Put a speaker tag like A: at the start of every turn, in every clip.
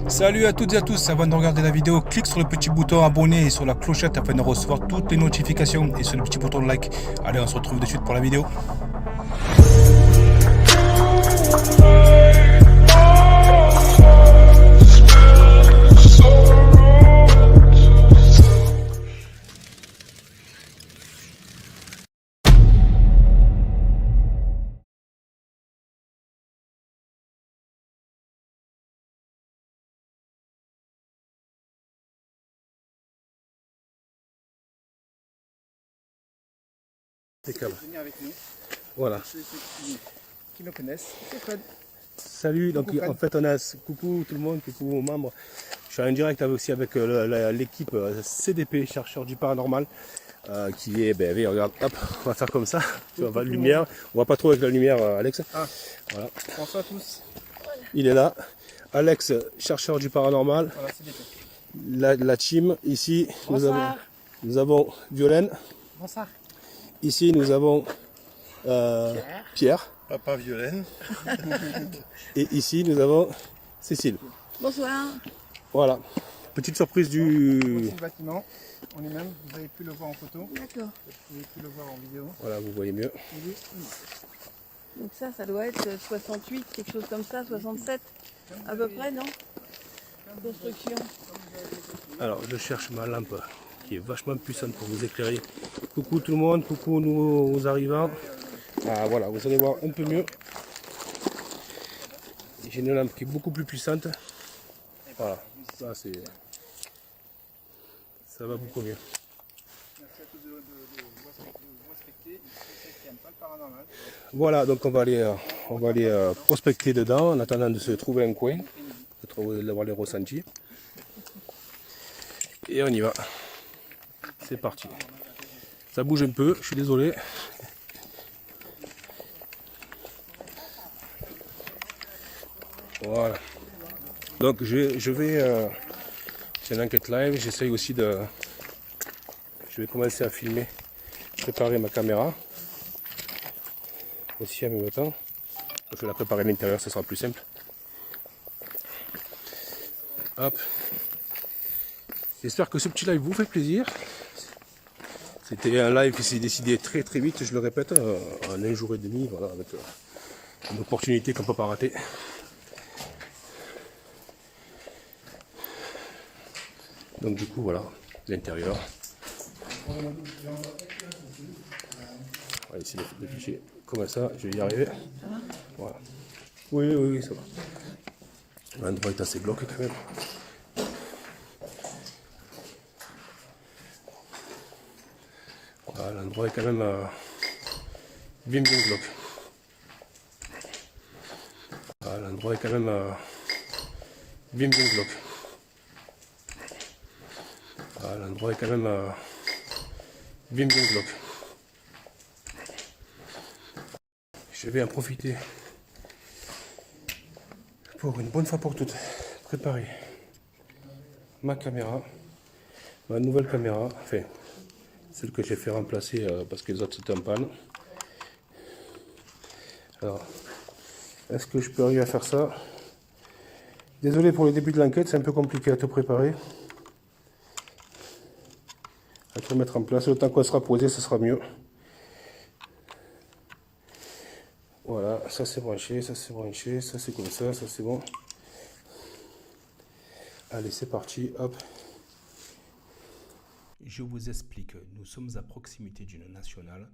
A: Salut à toutes et à tous, avant de regarder la vidéo, clique sur le petit bouton abonné et sur la clochette afin de recevoir toutes les notifications et sur le petit bouton de like. Allez, on se retrouve de suite pour la vidéo.
B: Voilà.
C: Qui nous connaissent, c'est Fred.
B: Salut, donc
C: Coucou, Fred.
B: en fait on a coucou tout le monde, coucou aux membres. Je suis en direct aussi avec l'équipe CDP, chercheurs du paranormal, qui est, ben regarde, hop, on va faire comme ça, tu vois, la lumière, on va pas trop avec la lumière Alex.
C: Ah,
B: voilà.
C: bonsoir à tous.
B: Il est là, Alex, chercheur du paranormal,
C: Voilà, CDP.
B: la team, ici nous avons Violaine,
C: Bonsoir.
B: ici nous avons Pierre.
D: Papa Violaine.
B: Et ici nous avons Cécile.
E: Bonsoir.
B: Voilà, petite surprise
C: Voici
B: du...
C: le bâtiment. On est même, vous avez pu le voir en photo,
E: D'accord.
C: vous avez pu le voir en vidéo.
B: Voilà, vous voyez mieux.
E: Donc ça doit être 68, quelque chose comme ça, 67 à peu près, non? Construction.
B: Alors, je cherche ma lampe qui est vachement puissante pour vous éclairer. Coucou tout le monde, coucou nous arrivants. Ah voilà, vous allez voir un peu mieux. J'ai une lampe qui est beaucoup plus puissante. Voilà, ça c'est... Ça va beaucoup mieux.
C: Merci à tous de vous respecter. Ceux qui n'aiment pas le paranormal.
B: Voilà, donc on va aller prospecter dedans en attendant de se trouver un coin, d'avoir les ressentis. Et on y va. C'est parti. Ça bouge un peu, je suis désolé. Voilà. Donc je vais... c'est une enquête live, j'essaye aussi de... Je vais commencer à filmer, préparer ma caméra. Aussi en même temps. Je vais la préparer à l'intérieur, ça sera plus simple. Hop. J'espère que ce petit live vous fait plaisir. C'était un live qui s'est décidé très très vite, je le répète, en un jour et demi, voilà, avec une opportunité qu'on ne peut pas rater. Donc du coup voilà, l'intérieur. On va essayer de ficher comme ça, je vais y arriver. Voilà. Oui, ça va. L'endroit est assez glauque quand même. Voilà, l'endroit est quand même bien glauque. Voilà, l'endroit est quand même bien glauque. Voilà, l'endroit est quand même bien glauque. Je vais en profiter pour une bonne fois pour toutes préparer ma caméra, ma nouvelle caméra, enfin celle que j'ai fait remplacer parce que les autres étaient en panne. Alors, est-ce que je peux arriver à faire ça? Désolé pour le début de l'enquête, c'est un peu compliqué à tout préparer. À tout mettre en place, le temps qu'on sera posé, ce sera mieux. Voilà, ça c'est branché, ça c'est branché, ça c'est comme ça c'est bon. Allez, c'est parti, hop.
A: Je vous explique, nous sommes à proximité d'une nationale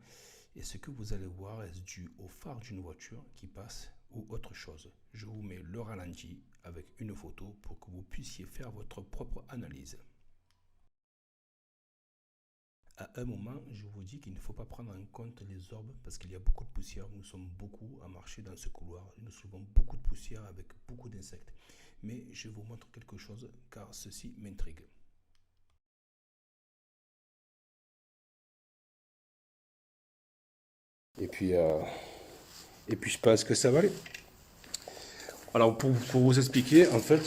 A: et ce que vous allez voir est dû au phare d'une voiture qui passe ou autre chose. Je vous mets le ralenti avec une photo pour que vous puissiez faire votre propre analyse. À un moment, je vous dis qu'il ne faut pas prendre en compte les orbes parce qu'il y a beaucoup de poussière. Nous sommes beaucoup à marcher dans ce couloir. Nous trouvons beaucoup de poussière avec beaucoup d'insectes. Mais je vous montre quelque chose car ceci m'intrigue.
B: Et puis je pense que ça va aller. Alors pour vous expliquer, en fait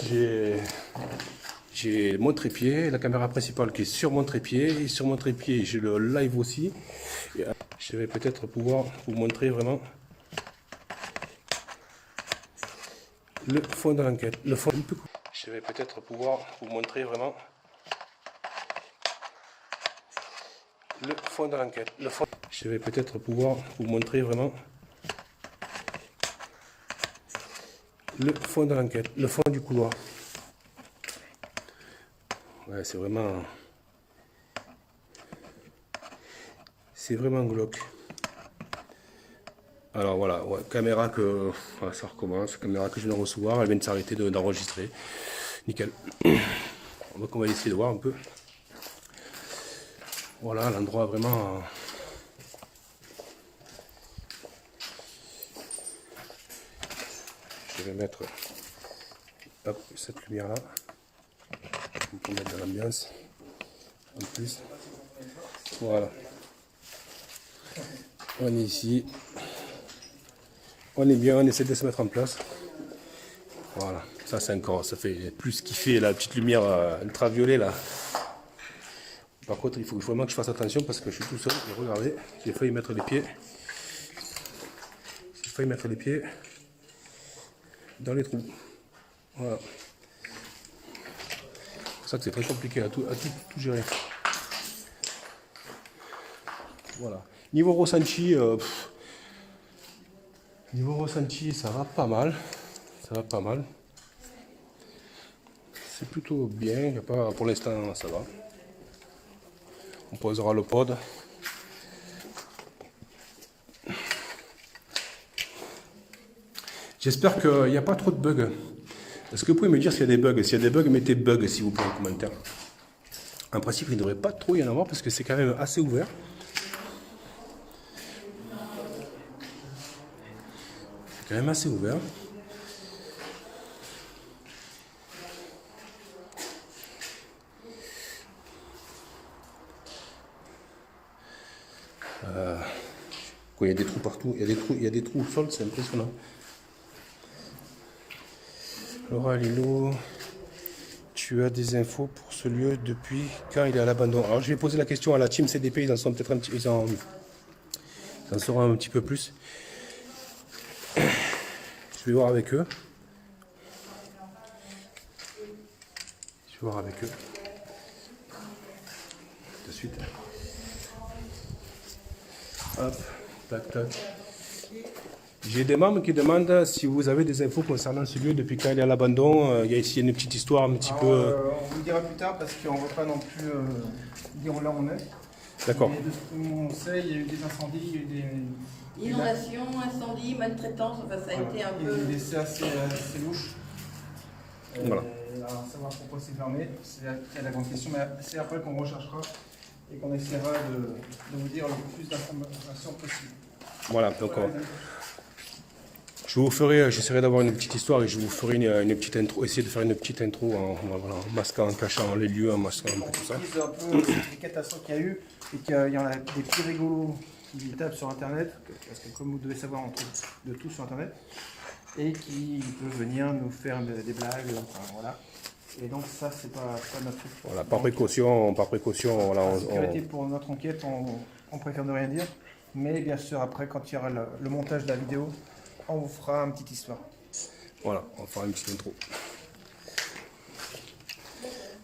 B: J'ai mon trépied, la caméra principale qui est sur mon trépied. Et sur mon trépied, j'ai le live aussi. Et je vais peut-être pouvoir vous montrer vraiment le fond de l'enquête. Le fond. Je vais peut-être pouvoir vous montrer vraiment le fond de l'enquête. Le fond. Je vais peut-être pouvoir vous montrer vraiment le fond de l'enquête, le fond du couloir. Ouais, c'est vraiment glauque. Alors voilà, ouais, caméra que voilà, ça recommence, caméra que je viens de recevoir, elle vient de s'arrêter d'enregistrer. Nickel. Donc on va essayer de voir un peu. Voilà, l'endroit vraiment. Je vais mettre hop, cette lumière là pour mettre de l'ambiance en plus. Voilà, on est ici, on est bien, on essaie de se mettre en place. Voilà, ça c'est encore, ça fait plus kiffer la petite lumière ultraviolet là. Par contre, il faut vraiment que je fasse attention parce que je suis tout seul. Et regardez, j'ai failli mettre les pieds. J'ai failli mettre les pieds dans les trous. Voilà. C'est ça que c'est très compliqué à tout gérer. Voilà. Niveau ressenti, ça va pas mal. Ça va pas mal. C'est plutôt bien. Il y a pas, pour l'instant, ça va. On posera le pod. J'espère qu'il n'y a pas trop de bugs. Est-ce que vous pouvez me dire s'il y a des bugs? S'il y a des bugs, mettez bugs s'il vous plaît en commentaire. En principe, il ne devrait pas trop y en avoir parce que c'est quand même assez ouvert. C'est quand même assez ouvert. Il y a des trous partout, il y a des trous au sol, c'est impressionnant. Laura Lilo, tu as des infos pour ce lieu depuis quand il est à l'abandon? Alors je vais poser la question à la team CDP, ils en sont peut-être un petit, ils en sauront un petit peu plus. Je vais voir avec eux. Je vais voir avec eux. De suite. Hop. Tac, tac. J'ai des membres qui demandent si vous avez des infos concernant ce lieu depuis quand il est à l'abandon. Il y a ici une petite histoire un petit peu.
C: On vous le dira plus tard parce qu'on ne va pas non plus dire là où on est.
B: D'accord.
C: Mais de ce qu'on sait, il y a eu des incendies, il y a eu des
E: Inondations, incendies, maltraitance, enfin ça a été un
C: il y a
E: peu.
C: eu des décès assez louches.
B: Voilà.
C: À savoir pourquoi c'est fermé, c'est la grande question, mais c'est après qu'on recherchera et qu'on essaiera de vous dire le plus d'informations possible.
B: Voilà, donc je vous ferai, j'essaierai d'avoir une petite histoire et je vous ferai une petite intro, essayer de faire une petite intro en masquant, en cachant les lieux, en masquant un peu tout ça.
C: Un peu les catastrophes qu'il y a eu et qu'il y en a des petits rigolos qui tapent sur internet, parce que comme vous devez savoir, on trouve de tout sur internet, et qui peuvent venir nous faire des blagues, enfin, voilà. Et donc ça, c'est pas notre truc.
B: Voilà, par précaution, voilà,
C: en sécurité pour notre enquête, on préfère ne rien dire. Mais bien sûr, après, quand il y aura le montage de la vidéo, on vous fera une petite histoire.
B: Voilà, on fera une petite intro.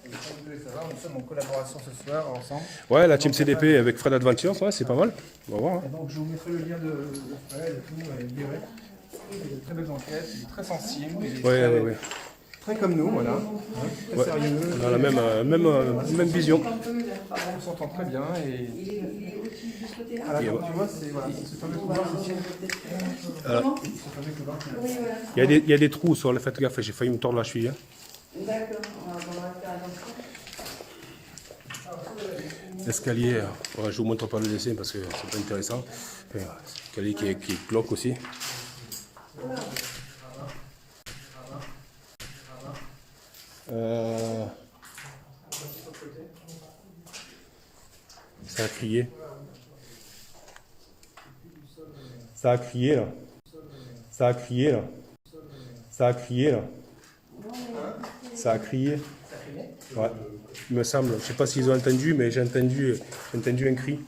C: Et comme vous devez savoir, nous sommes en collaboration ce soir ensemble.
B: Ouais, la team CDP avec Fred Adventures, ouais, c'est pas mal. On va voir. Hein.
C: Et donc je vous mettrai le lien de Fred et tout, et il y a de très belles enquêtes, il est très sensible, il est très comme nous, voilà. Très sérieux.
B: On a la même vision.
C: On s'entend très bien et à la fin, tu vois, c'est ce fameux couloir ici.
B: Il y a des trous sur le fait gaffe, j'ai failli me tordre la cheville. Hein.
E: D'accord, on va faire attention.
B: L'escalier, je vous montre pas le dessin parce que c'est pas intéressant. L'escalier qui est glauque aussi. Ça a crié. Ça a crié là. Ça a crié là. Ça a crié là. Ça a crié. Ouais, il me semble. Je sais pas s'ils ont entendu, mais j'ai entendu un cri.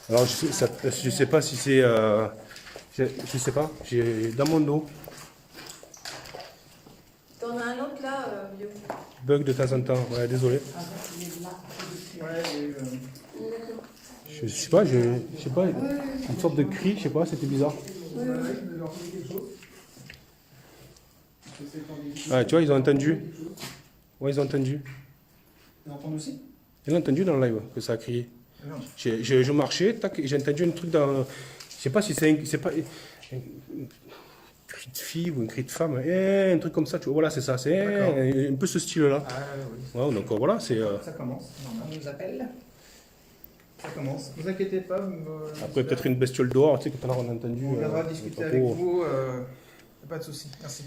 B: Alors je sais pas si c'est... je sais pas, j'ai dans mon dos,
E: T'en as un autre là, vieux.
B: bug de temps en temps. Ouais, désolé.
C: Ouais, et,
B: Je sais pas, une sorte de cri, je sais pas, c'était bizarre. Ah, tu vois, ils ont entendu. Ouais, ils ont entendu.
C: Vous entendez aussi?
B: Ils ont entendu dans le live que ça a crié.
C: Non.
B: Je marchais, tac, et j'ai entendu un truc dans... Je sais pas si c'est pas... Un cri de fille ou un cri de femme, un truc comme ça, tu vois, voilà, c'est ça, c'est un peu ce style-là.
C: Ah oui.
B: Ouais, donc voilà, c'est...
C: Ça commence. On nous appelle. Ça commence. Ne vous inquiétez pas.
B: Après, peut-être une bestiole dehors, tu sais, que tout à l'heure on a entendu...
C: On viendra discuter avec vous. Pas de souci. Merci.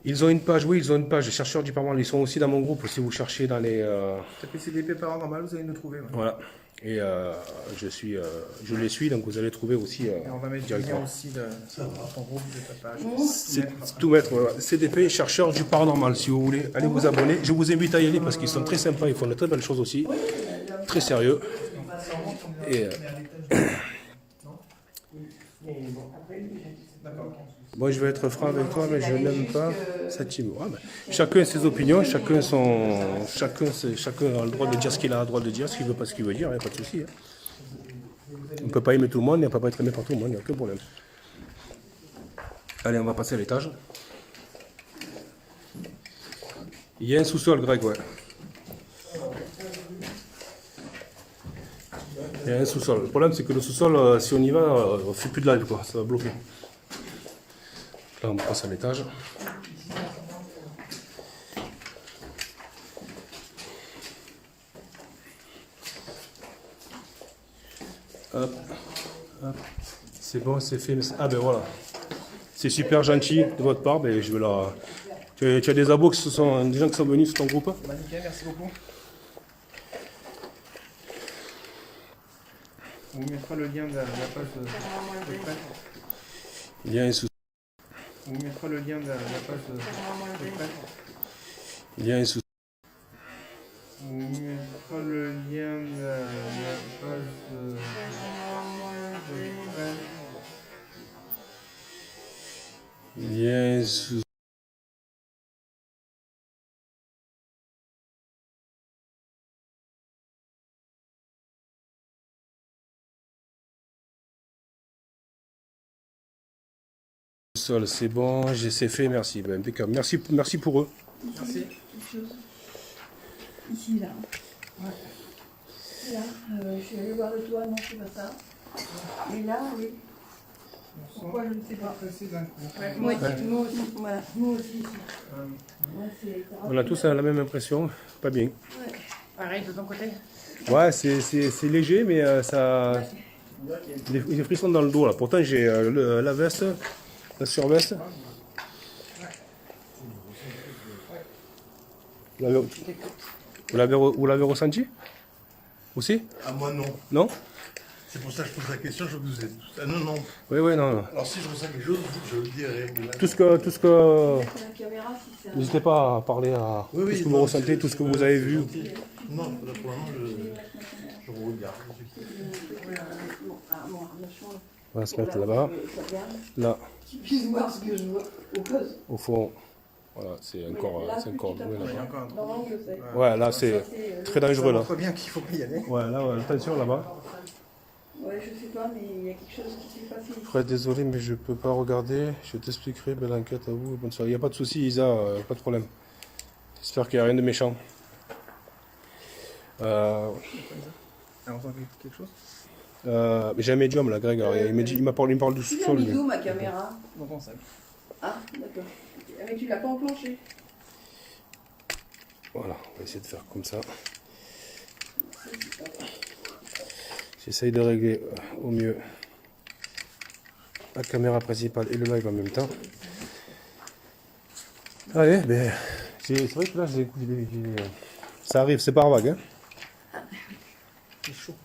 B: Ils ont une page, oui, ils ont une page, les chercheurs du paranormal, ils sont aussi dans mon groupe, si vous cherchez dans les...
C: Tapez CDP paranormal, vous allez nous trouver. Ouais.
B: Voilà. Et je les suis, donc vous allez trouver aussi...
C: Et on va mettre le lien
B: directement.
C: aussi de ton groupe, de ta page.
B: C'est tout mettre, voilà. CDP, chercheurs du paranormal, si vous voulez, allez vous abonner. Je vous invite à y aller parce qu'ils sont très sympas, ils font de très belles choses aussi, très sérieux. Et, moi, je vais être franc avec toi, mais je n'aime pas cette team. Ouais, ben, chacun ses opinions, chacun a le droit de dire ce qu'il a le droit de dire, ce qu'il veut pas ce qu'il veut dire, il n'y a pas de souci. Hein. On ne peut pas aimer tout le monde, et on ne peut pas être aimé par tout le monde, il n'y a aucun problème. Allez, on va passer à l'étage. Il y a un sous-sol, Greg, ouais. Il y a un sous-sol. Le problème, c'est que le sous-sol, si on y va, on ne fait plus de live, quoi. Ça va bloquer. Là, on passe à l'étage. Hop, hop. C'est bon, c'est fait. Ah ben voilà. C'est super gentil de votre part. Ben, je vais la... Tu as des abos, ce sont des gens qui sont venus sur ton groupe.
C: Bah, nickel, merci beaucoup. On vous mettra le lien de la page de prêt.
B: Il y a un sous...
C: On vous mettra le lien de la page de prêt.
B: Il y a un sous...
C: On vous mettra le lien de la page de prêt.
B: Il y a un sous... Sol, c'est bon, c'est fait, merci. Ben, impeccable. Merci pour eux.
C: Merci.
E: Ici, là. Ouais. Là, je suis allée voir le toit, non, c'est pas ça. Et là, oui. Pourquoi, je ne sais pas. Moi aussi, voilà. Moi aussi. Moi,
B: On a tous la même impression, pas bien.
E: Ouais.
D: Pareil de ton côté?
B: Ouais, c'est léger, mais ça... Des frissons dans le dos, là. Pourtant, j'ai la veste, la surveste. Vous l'avez ressenti aussi?
F: Ah, moi non.
B: Non?
F: C'est pour ça que je pose la question, je vous aide. Ah, non, non.
B: Oui, non.
F: Alors si je ressens quelque chose, je le dirai.
B: Tout ce que...
E: la caméra, si ça...
B: N'hésitez pas à parler à
F: Oui,
B: tout
F: oui,
B: ce que
F: non,
B: vous ressentez, tout ce que vous avez vu.
F: Non, là, pour le moment, je regarde.
B: On va se mettre là-bas. Là,
E: Qu'ils puissent voir ce que je vois.
B: au fond. Voilà, c'est encore doué
C: Il y a
B: là-bas.
C: encore un truc.
E: Normalement, je sais.
B: Ouais, là, c'est très dangereux, là.
C: Ça montre bien qu'il faut pas y aller.
B: Ouais, là, attention, là-bas.
E: Ouais, je sais pas, mais il y a quelque chose qui s'est passé.
B: Fred, désolé, mais je peux pas regarder. Je t'expliquerai. Belle enquête à vous. Bonne soirée. Il n'y a pas de souci, Isa, pas de problème. J'espère qu'il n'y a rien de méchant.
C: Alors, on entend quelque chose?
B: Mais j'ai un médium, là, Greg. Alors, il me parle du
E: Tu l'as
B: sous-sol.
E: mis
B: lui.
E: d'où, ma caméra?
C: Dans ton sac.
E: Ah, d'accord. Mais tu l'as pas enclenché.
B: Voilà, on va essayer de faire comme ça. J'essaye de régler au mieux la caméra principale et le live en même temps. Allez, ben, c'est vrai que là, ça arrive, c'est par vague. Hein.
C: C'est chaud.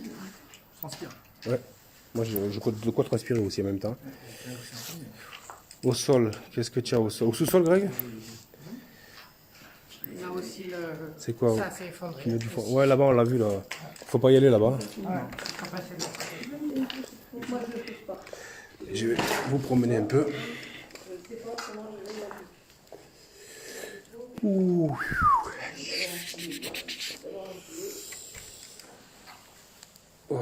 C: Je transpire.
B: Ouais, moi je compte de quoi transpirer aussi en même temps. Au sol, qu'est-ce que tu as au sol? Au sous-sol, Greg?
E: Non,
D: a aussi le...
B: C'est quoi?
D: Ça s'est effondré.
B: Qui met du fond. Ouais, là-bas, on l'a vu, là. Faut pas y aller, là-bas.
D: Ouais, c'est pas passé là.
E: Moi, je ne le touche pas.
B: Je vais vous promener un peu. Ouh. Oh.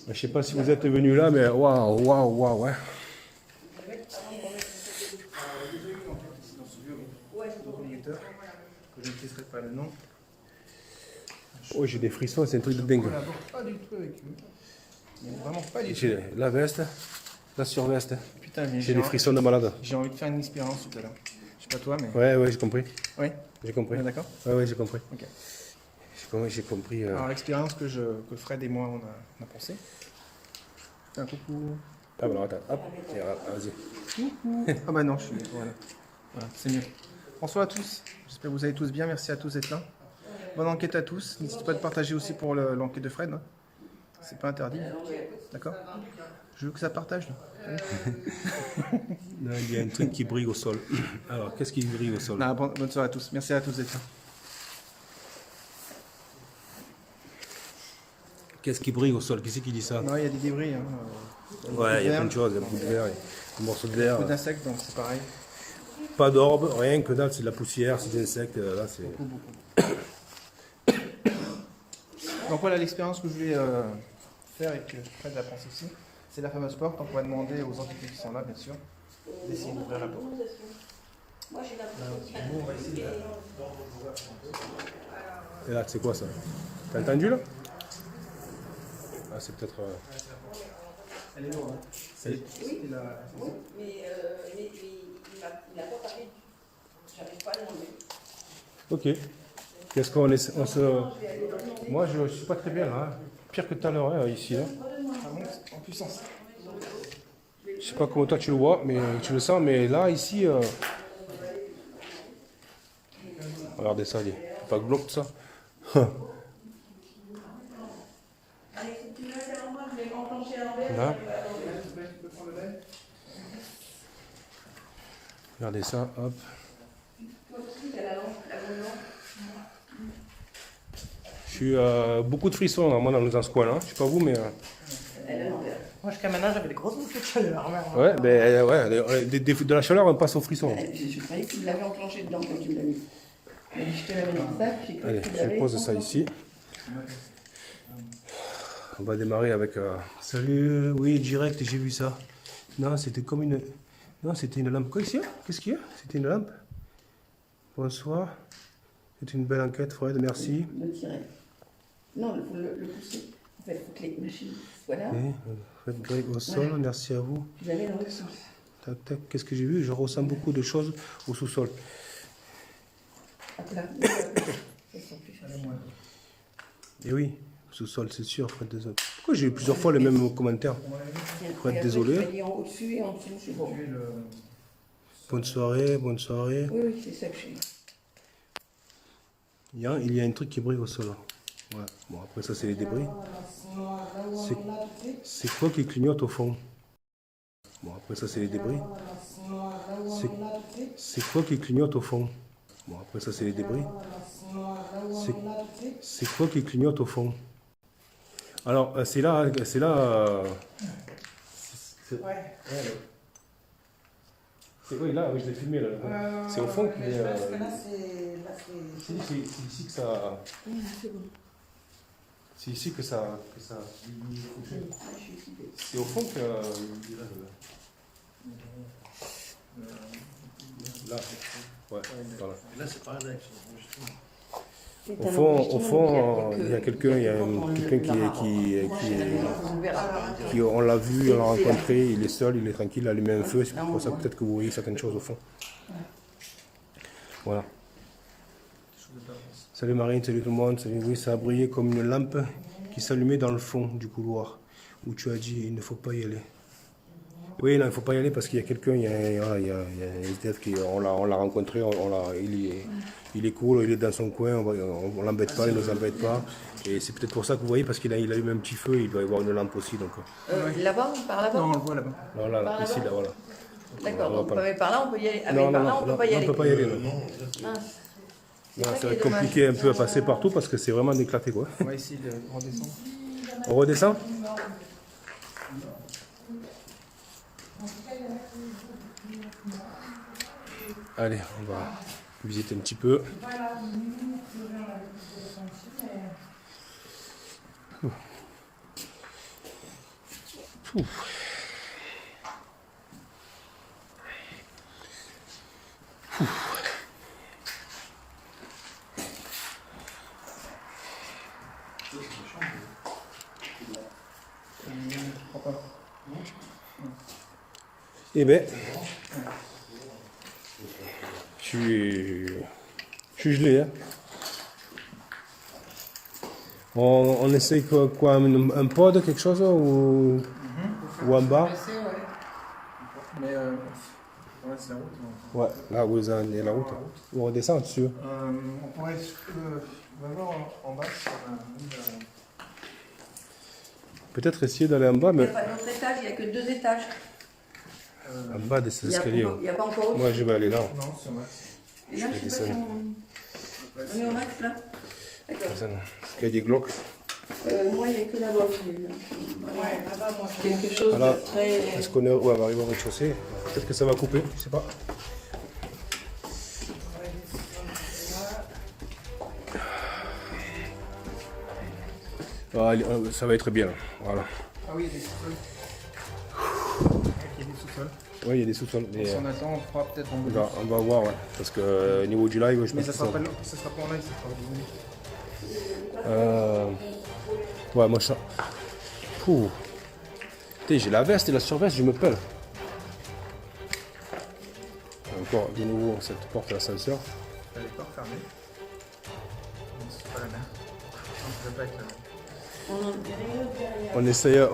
B: Je sais pas si vous êtes venu là, mais waouh, waouh, waouh, ouais.
C: Je ne testerai pas le nom.
B: Oh, j'ai des frissons, c'est un truc de dingue.
C: On collabore pas du tout avec eux. Mais vraiment pas du tout.
B: J'ai la veste, la surveste.
C: Putain, mais
B: J'ai des frissons de malade.
C: j'ai envie de faire une expérience tout à l'heure. Je sais pas toi, mais.
B: Ouais, j'ai compris.
C: Oui,
B: J'ai compris.
C: on est d'accord.
B: Ouais, j'ai compris.
C: Ok.
B: J'ai compris.
C: Alors, l'expérience que Fred et moi on a pensé. Fais un coucou.
B: Ah, bah alors, attends, hop, tiens, vas-y.
C: Ah bah non, je suis. Voilà, c'est mieux. Bonsoir à tous. J'espère que vous allez tous bien. Merci à tous d'être là. Bonne enquête à tous. N'hésitez pas de partager aussi pour l'enquête de Fred. Hein. C'est pas interdit. D'accord. Je veux que ça partage. Là.
B: Là, il y a un truc qui brille au sol. Alors, qu'est-ce qui brille au sol?
C: Non, bonne soirée à tous. Merci à tous d'être là.
B: Qu'est-ce qui brille au sol? Qui c'est qui dit ça?
C: Non, il y a des débris. Hein.
B: Ouais, il y a plein de choses. Il y a beaucoup de verre, des morceaux de verre.
C: Beaucoup d'insectes, donc c'est pareil.
B: Pas d'orbe, rien que dalle, c'est de la poussière, c'est des insectes. Là, c'est.
C: Donc voilà l'expérience que je voulais faire et que Fred a pensé aussi. C'est la fameuse porte. Donc on va demander aux entités qui sont là, bien sûr, d'essayer d'ouvrir la porte.
E: Moi, j'ai l'impression
C: Nous, on va essayer de...
B: Et là, c'est quoi ça? T'as entendu là? Ah, c'est peut-être.
C: Elle est lourde. Hein. C'est la...
E: Oui, mais il n'a pas parlé. J'arrive pas à l'enlever.
B: Ok. Qu'est-ce qu'on est. On se... Moi, je suis pas très bien là. Hein. Pire que tout à l'heure, hein, ici. Là.
C: Ça monte en puissance.
B: Je sais pas comment toi tu le vois, mais tu le sens, mais là, ici. Regardez ça, allez. Faut pas glauque ça. Là. Regardez ça, hop. Je suis beaucoup de frissons moi dans ce coin-là. Je sais pas vous, mais.
D: Moi, jusqu'à maintenant, j'avais des grosses bouffées de chaleur.
B: Ouais, ben ouais, de la chaleur, on passe aux frissons.
E: Je croyais qu'il l'avait enclenché dedans quand tu l'as mis. Je te l'avais dans le sac.
B: Allez, je pose ça ici. On va démarrer avec. Salut, oui, direct, j'ai vu ça. Non, c'était comme une. Non, c'était une lampe. Quoi ici? Qu'est-ce qu'il y a? C'était une lampe. Bonsoir. C'est une belle enquête, Fred, merci.
E: Le tirer. Non, il faut le pousser. En fait, il faut que les machines soient là.
B: Oui, Fred Greg au sol,
E: Ouais.
B: merci à vous.
E: Vous allez dans le sens.
B: Tac, tac, qu'est-ce que j'ai vu? Je ressens beaucoup de choses au sous-sol.
E: Ah, là. Ça sent plus facile.
B: Et oui, au sous-sol, c'est sûr, Fred, désolé. Pourquoi j'ai eu plusieurs fois les mêmes commentaires? Fred, désolé.
E: Tu vas lire au-dessus et en dessous, c'est bon.
B: Bonne soirée, bonne soirée.
E: Oui, oui, c'est ça que je suis.
B: Il y a un truc qui brille au sol. Ouais. Bon, après ça, c'est les débris. C'est quoi qui clignote au fond? Bon, après ça, c'est les débris. C'est quoi qui clignote au fond? Bon, après ça, c'est les débris. C'est quoi qui clignote au fond? Alors, c'est là... Oui, là, oui, je l'ai filmé. Là. C'est au fond qu'il est... C'est ici que ça... C'est ici que ça... C'est au fond que... Là, ouais, voilà.
F: Là, c'est pas un
B: Au fond, il y a quelqu'un qui, on l'a vu, on l'a rencontré, il est seul, il est tranquille, il a allumé un feu, c'est pour ça peut-être que vous voyez certaines choses au fond. Voilà. Salut Marine, salut tout le monde, salut, oui, ça a brillé comme une lampe qui s'allumait dans le fond du couloir, où tu as dit il ne faut pas y aller. Oui, non, il ne faut pas y aller parce qu'il y a quelqu'un, il y a un SDF qui, on l'a rencontré, il est cool, il est dans son coin, on l'embête pas, il ne nous embête pas. Et c'est peut-être pour ça que vous voyez, parce qu'il a eu un petit feu, il doit y avoir une lampe aussi. Donc.
E: Là-bas, par là-bas?
C: Non, on le voit là-bas.
B: Là, ici, là, voilà.
E: D'accord,
B: On va
E: donc
B: pas-
E: mais par là on peut y aller. Ah,
B: Non,
E: mais par
B: non,
E: là
B: non,
E: on peut
B: non,
E: pas y
B: non,
E: aller.
B: on peut pas y aller. Non.
E: Mince.
B: Non,
E: ça
B: ça
E: qui
B: va
E: est
B: être
E: dommage.
B: compliqué un peu à passer partout parce que c'est vraiment éclaté quoi.
C: On va essayer de redescendre.
B: On redescend? Allez, on va visiter un petit peu. Ouf. Eh ben, je suis gelé. Hein. On essaye quoi, un pod, quelque chose ou un bar?
C: Mais ouais, c'est la route.
B: Ouais, là où il y a la route. On redescend dessus.
C: On pourrait. On va voir en bas si on a
B: Peut-être essayer d'aller en bas,
E: Il n'y
B: mais
E: a pas d'autre étage, il n'y a que 2 étages.
B: en bas de ces
E: Il n'y a,
B: escaliers.
E: il y a pas encore autre.
B: Moi, je vais aller là.
C: Non, c'est vrai.
E: Et là, je sais pas si on est au max là. D'accord.
B: Il y a des glauques.
E: Moi, il n'y a que là-bas. Ouais, là-bas, moi. Quelque chose
B: Voilà.
E: de très.
B: Est-ce qu'on est... Ouais, on va arriver au rez-de-chaussée. Peut-être que ça va couper, je sais pas. Ah, allez, ça va être bien. Là. Voilà.
C: Ah oui, il y a des sous-sols. Il y a des sous-sols.
B: Oui, il y a des sous-sols. Mais,
C: Si on attend, on fera peut-être en bonus.
B: on va voir, ouais. Parce que au niveau du live, je
C: Mais
B: pense
C: ça
B: que
C: sera pas en live, ça sera en bonus.
B: Ouais, moi ça. Pouh. Putain, j'ai la veste et la surveste, je me pèle. Encore de nouveau cette porte à l'ascenseur.
C: Elle est pas fermée. Non, c'est pas la même. Non, ça doit pas être la même.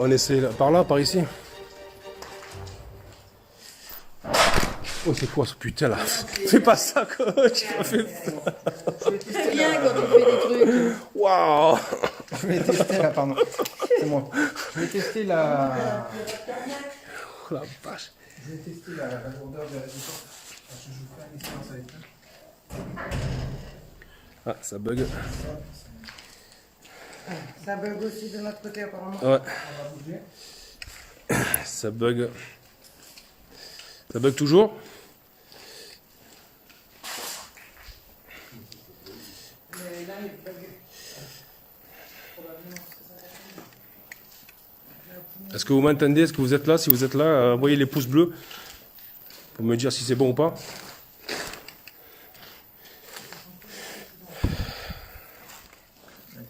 B: On essaye par là, par ici. Oh, c'est quoi ce putain là? Fais pas ça, coach!
E: Très bien quand on fait des trucs.
B: Waouh!
C: Je vais tester là, pardon. C'est moi. Je vais tester la.
B: Oh la vache!
C: Je vais tester la lourdeur de la porte. Je vais faire une expérience avec ça.
B: Ah, ça bug.
D: Ça bug aussi de notre côté apparemment.
B: Ouais,
C: On va bouger.
B: ça bug. Ça bug toujours?
D: Mais là, il bug.
B: Est-ce que vous m'entendez? Est-ce que vous êtes là? Si vous êtes là, envoyez les pouces bleus pour me dire si c'est bon ou pas.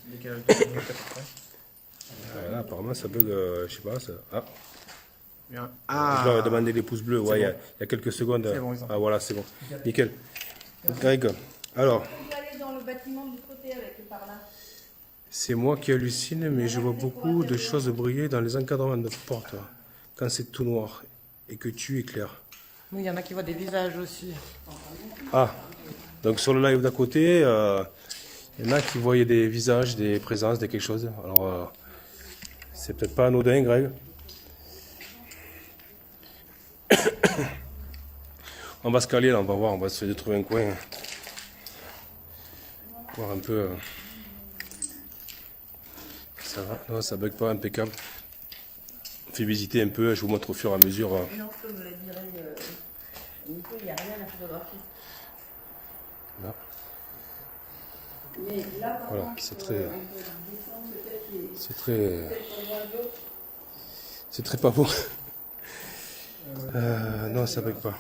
C: Décalage de 2 minutes à peu près.
B: Là, apparemment, ça bug, je sais pas. Ça... Ah,
C: Bien.
B: je leur ai demandé les pouces bleus. Ouais, il
C: bon.
B: y a quelques secondes.
C: C'est bon, ils ont-
B: Ah, voilà, c'est bon. Nickel. Greg, alors,
E: On peut aller dans le bâtiment du côté avec par là.
B: c'est moi qui hallucine, mais je vois beaucoup de choses briller dans les encadrements de portes quand c'est tout noir et que tu éclaires.
D: Oui, il y en a qui voient des visages aussi.
B: Ah, donc sur le live d'à côté, il y en a qui voyaient des visages, des présences, des quelque chose. Alors, c'est peut-être pas anodin, Greg. On va se caler là, on va voir, on va essayer de trouver un coin. Voir un peu. Ça va, non, ça bug pas, impeccable. On fait visiter un peu, je vous montre au fur et à mesure.
E: Non, comme le dirait Nico, il n'y a rien à photographier.
B: Là.
E: Mais là, par
B: Voilà,
E: contre,
B: c'est très-
E: on peut descendre peut-être et
B: C'est très.
E: peut-être qu'on voit l'autre.
B: C'est très pas beau. Non, ça bug pas.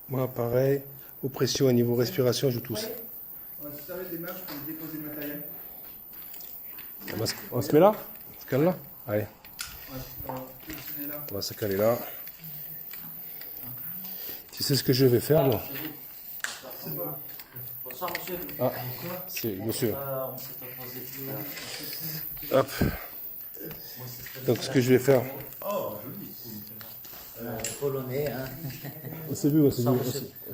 B: Moi, pareil. Oppression au niveau respiration, je tousse.
C: On va se servir des marches pour déposer le matériel.
B: On se met là? On se cale là? Allez,
C: On va positionner là.
B: on va se caler là. Tu sais ce que je vais faire, moi? Ah, c'est monsieur. Hop. Donc, ce que je vais faire.
G: Polonais, hein.
B: On s'est vu, on s'est vu.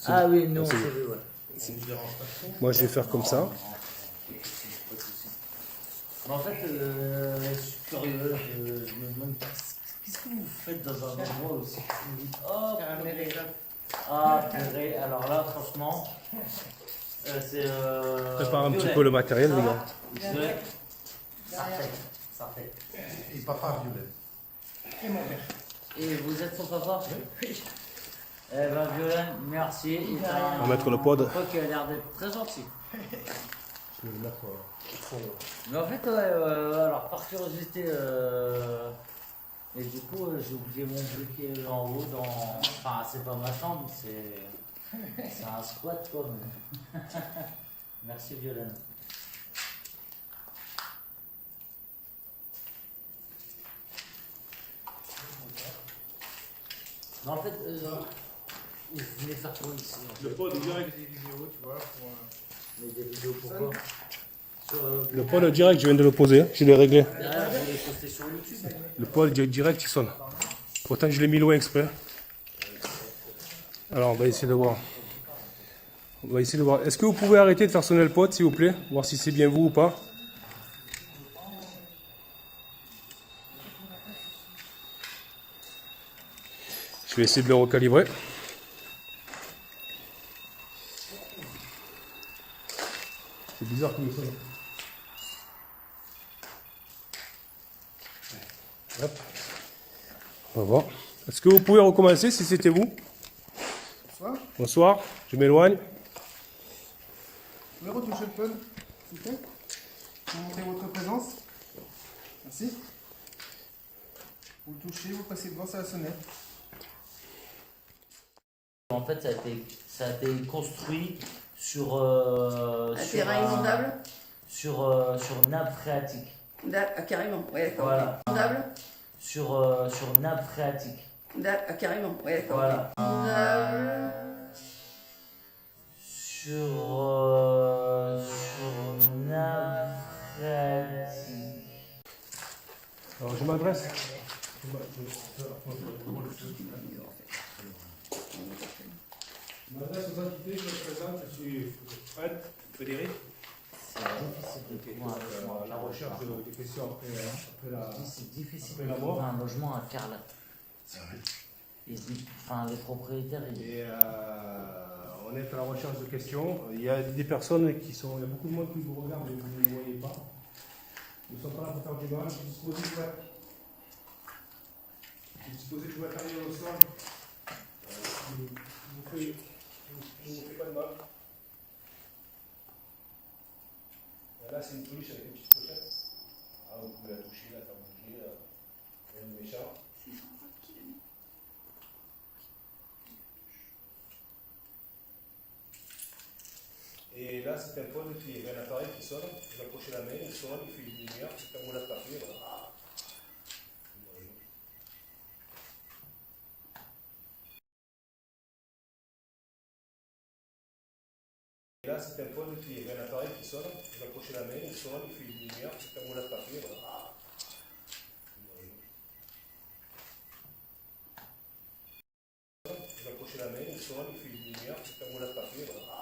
G: Ah oui, nous on s'est vu, ouais.
B: Moi, je vais faire comme ça.
G: Mais en fait, je suis curieux, je me demande ce qui Qu'est-ce que vous faites dans un endroit aussi humide? Oh,
D: Ramener les globes.
G: ah, purée. Alors là, franchement, c'est.
B: Prépare un petit
G: Violet.
B: peu le matériel, les gars.
G: Violet. Parfait. Parfait.
F: Et papa Violet.
D: Et mon père.
G: Et vous êtes son papa? Oui. Eh ben, Violet, merci.
B: On va mettre le pod.
G: Je crois qu'il a l'air d'être très gentil.
B: Je vais le mettre au fond.
G: Mais en fait, ouais, alors par curiosité, et du coup, j'ai oublié mon briquet en haut dans. Enfin, c'est pas ma chambre, c'est un squat quoi. Mais... Merci Violaine. Mais en fait, vous venez faire quoi ici en fait?
B: Le pod direct.
C: Des vidéos, tu vois, pour...
G: Mais des vidéos pourquoi? Sur,
B: Le pod direct, je viens de le poser, je l'ai réglé.
G: derrière, vous les postez sur YouTube.
B: Le pod direct, il sonne. Pourtant, je l'ai mis loin exprès. Alors, on va essayer de voir. On va essayer de voir. Est-ce que vous pouvez arrêter de faire sonner le pod, s'il vous plaît? Voir si c'est bien vous ou pas. Je vais essayer de le recalibrer. C'est bizarre comme ça. Hop. On va voir. Est-ce que vous pouvez recommencer si c'était vous?
C: Bonsoir.
B: Bonsoir, je m'éloigne.
C: Vous pouvez retoucher le pod, s'il vous plaît? Pour montrer votre présence. Merci. Vous le touchez, vous passez devant, ça va sonner.
G: En fait, ça a été construit sur.
E: Un terrain inondable.
G: Sur nappe phréatique.
E: Ah, carrément, ouais, d'accord.
G: Voilà.
E: Inondable.
G: Sur nappe phréatique.
E: Ah, carrément, ouais, d'accord.
G: Voilà.
E: Inondable.
G: Sur nappe phréatique.
B: Alors je m'adresse. Je m'adresse aux entités, je me présente, je suis Fred, Frédéric.
G: C'est difficile de trouver un logement.
B: La recherche des questions après la.
G: C'est difficile
B: après
G: de
B: la
G: trouver
B: mort.
G: un logement à Carlat. Enfin, les propriétaires, ils...
B: Et on est à la recherche de questions. Il y a des personnes qui sont. Il y a beaucoup de monde qui vous regarde mais vous ne les voyez pas. Nous ne sommes pas là pour faire du mal, vous disposez de jouer à carrière au sol. Je ne vous fais pas de mal. Là, c'est une peluche avec une petite pochette. Ah, vous pouvez la toucher, la faire bouger, rien de méchant. Et là, c'est un pod qui est un appareil qui sonne. Vous approchez la main, il sonne, il fait une lumière, c'est quand vous l'attrapez, voilà. Et là, c'est un pod qui est un appareil qui sonne. Vous approchez la main, il sonne, il fait une lumière, c'est quand vous l'attrapez, voilà. Vous approchez la main, il sonne, il fait une lumière, c'est quand vous l'attrapez, voilà.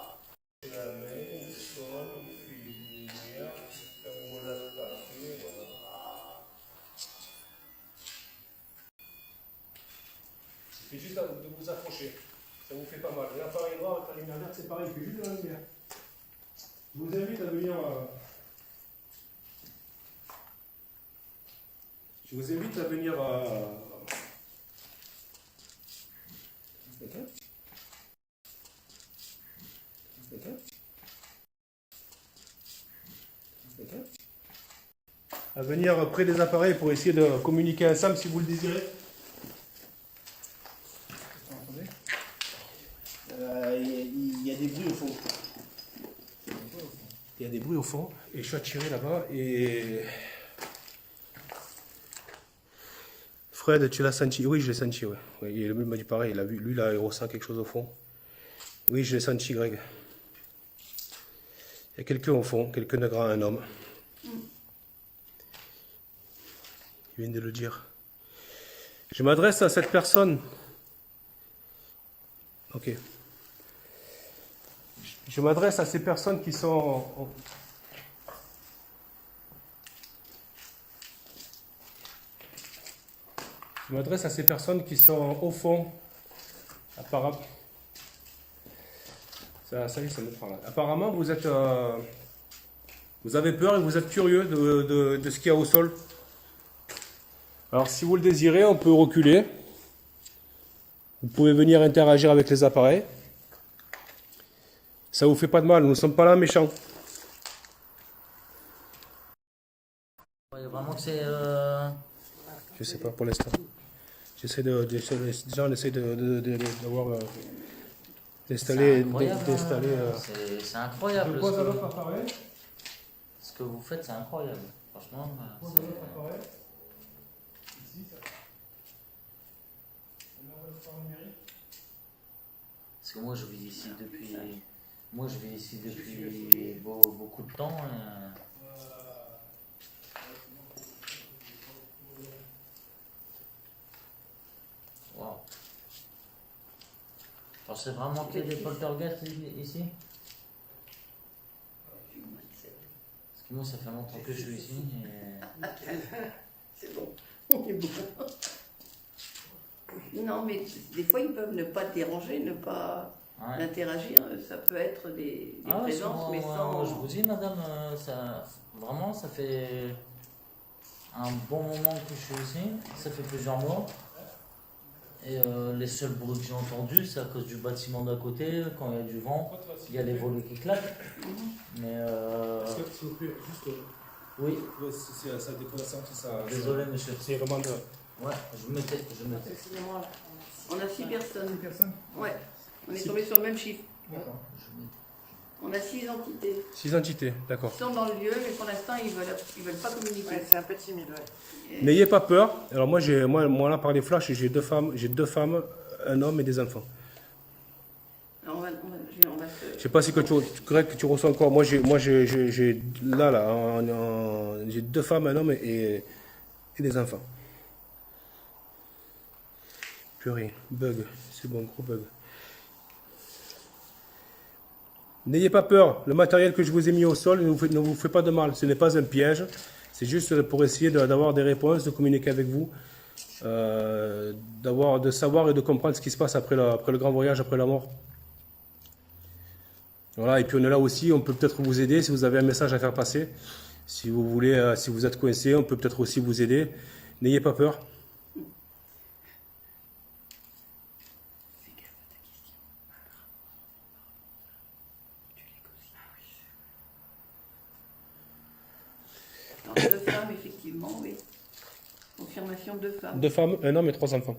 B: La main, il sonne, il fait une lumière, c'est quand vous l'attrapez, voilà. Il suffit juste de vous approcher. Ça vous fait pas mal. L'appareil noir avec la lumière verte, c'est pareil, il fait juste de la lumière. Je vous invite à venir. Je vous invite à venir. À venir près des appareils pour essayer de communiquer ensemble si vous le désirez.
C: Attendez.
B: Il y a des bruits au fond. Il y a des bruits au fond. Et je suis attiré là-bas. Et. Fred, tu l'as senti? Oui, je l'ai senti, oui. Oui, il m'a dit pareil, il a vu, lui, là, il ressent quelque chose au fond. Oui, je l'ai senti, Greg. Il y a quelqu'un au fond, quelqu'un de grand, un homme. Il vient de le dire. Je m'adresse à cette personne. Ok. Je m'adresse à ces personnes qui sont... Je m'adresse à ces personnes qui sont au fond. Apparemment, ça y est, ça me prend là. Apparemment, vous êtes, vous avez peur et vous êtes curieux de ce qu'il y a au sol. Alors, si vous le désirez, on peut reculer. Vous pouvez venir interagir avec les appareils. Ça vous fait pas de mal, nous ne sommes pas là méchants.
G: Ouais, vraiment que c'est.
B: Je sais pas pour l'instant. J'essaie déjà on essaie d'avoir d'installer.
G: C'est incroyable.
B: Je pose à l'autre appareil.
G: Ce que vous faites, c'est incroyable. Franchement. Parce que moi je vis ici depuis. Moi je vis ici depuis beaucoup de temps. Wow. Alors c'est vraiment qu'il y a des poltergeists ici? Parce que moi ça fait longtemps que je suis ici.
E: C'est bon. C'est bon. Non, mais des fois, ils peuvent ne pas te déranger, ne pas interagir. Ça peut être des présences, mais sans...
G: Je vous dis, madame, vraiment, ça fait un bon moment que je suis ici. Ça fait plusieurs mois. Et les seuls bruits que j'ai entendus, c'est à cause du bâtiment d'à côté. Quand il y a du vent, il y a les volets qui claquent. Mais...
B: S'il vous plaît, juste...
G: Oui.
B: Ça déconne ça.
G: Désolé, monsieur.
B: C'est vraiment...
G: Ouais, je me tais.
E: Excusez-moi. On a 6 personnes.
C: 6 personnes.
E: Ouais. On est tombé sur le même chiffre.
C: D'accord.
E: On a 6 entités.
B: 6 entités, d'accord.
E: Ils sont dans le lieu, mais pour l'instant, ils veulent pas communiquer.
D: Ouais, c'est un peu timide, ouais.
B: N'ayez pas peur. Alors moi là par les flashs, j'ai deux femmes, un homme et des enfants.
E: Alors on va
B: Je sais pas si Greg, tu ressens encore. Moi j'ai j'ai 2 femmes, un homme et des enfants. Purée, bug, c'est bon, gros bug. N'ayez pas peur, le matériel que je vous ai mis au sol ne vous fait pas de mal, ce n'est pas un piège, c'est juste pour essayer d'avoir des réponses, de communiquer avec vous, de savoir et de comprendre ce qui se passe après le grand voyage, après la mort. Voilà, et puis on est là aussi, on peut peut-être vous aider si vous avez un message à faire passer, si vous voulez, si vous êtes coincé, on peut peut-être aussi vous aider, n'ayez pas peur.
E: Alors, 2 femmes, effectivement, oui. Confirmation, 2 femmes.
B: 2 femmes, un homme et 3 enfants.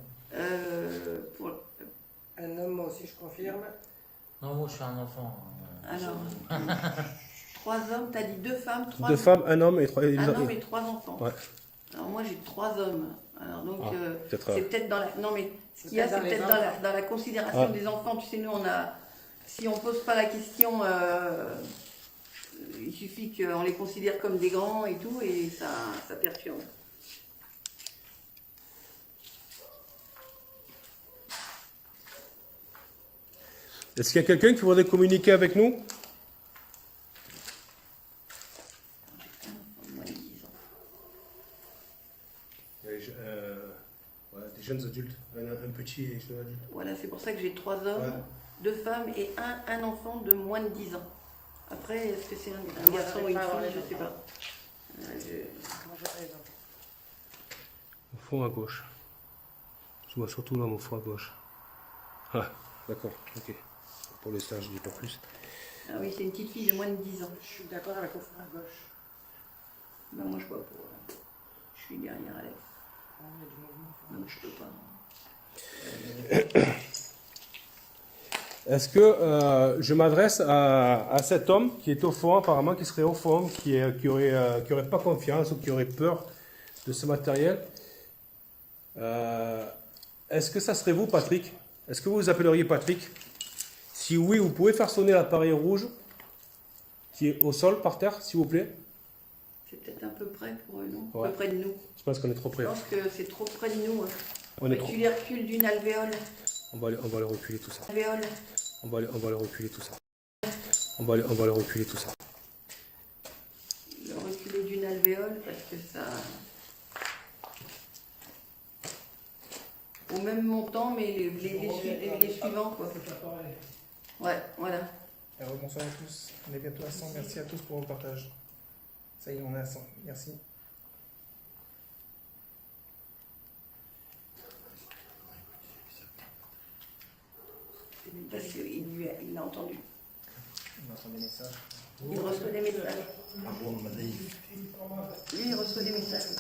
E: Pour...
D: Un homme, moi aussi, je confirme.
G: Non, moi je suis un enfant.
E: Alors, 3 hommes, t'as dit 2 femmes, 3
B: 2 femmes, un homme et 3
E: Un homme et 3 enfants.
B: Ouais.
E: Alors moi j'ai 3 hommes. Alors donc
B: peut-être,
E: c'est peut-être dans la. Non mais ce qu'il y a, c'est peut-être dans la considération des enfants. Tu sais, nous on a. Si on pose pas la question, il suffit qu'on les considère comme des grands et tout, et ça perturbe.
B: Est-ce qu'il y a quelqu'un qui voudrait communiquer avec nous? Des jeunes adultes, un petit et jeune adulte.
E: Voilà, c'est pour ça que j'ai 3 hommes, 2 femmes et un enfant de moins de 10 ans. Après, est-ce que c'est un garçon ou une fille, je ne sais pas.
B: Au fond à gauche. Je vois surtout là, au fond à gauche. Ah, d'accord, ok. Pour l'instant, je ne dis pas plus.
E: Ah oui, c'est une petite fille de moins de 10 ans.
D: Je suis d'accord avec au fond à gauche.
E: Ben, moi, je vois pas. Je suis derrière Alex. Donc, je peux pas.
B: Est-ce que je m'adresse à cet homme qui est au fond, apparemment, qui serait au fond, qui aurait pas confiance ou qui aurait peur de ce matériel? Est-ce que ça serait vous, Patrick? Est-ce que vous vous appelleriez Patrick? Si oui, vous pouvez faire sonner l'appareil rouge qui est au sol, par terre, s'il vous plaît.
E: C'est peut-être un peu près pour eux, non?
B: Ouais.
E: Un peu près de nous.
B: Je pense qu'on est trop près.
E: Je pense que c'est trop près de nous.
B: On est trop...
E: Tu les recules d'une alvéole.
B: On va les reculer tout ça.
E: Alvéole.
B: On va les reculer tout ça. On va les reculer tout ça.
E: Le reculer d'une alvéole parce que ça... même montant, mais les suivants, quoi. Ouais, voilà.
C: Alors, bonsoir à tous. On est bientôt à 100. Merci à tous pour vos partages. Ça y est, on est à 100. Merci.
E: Parce qu'il l'a entendu.
C: On entend des messages.
E: Il reçoit des messages.
C: Ah bon, on m'a dit.
E: Lui, il reçoit des messages.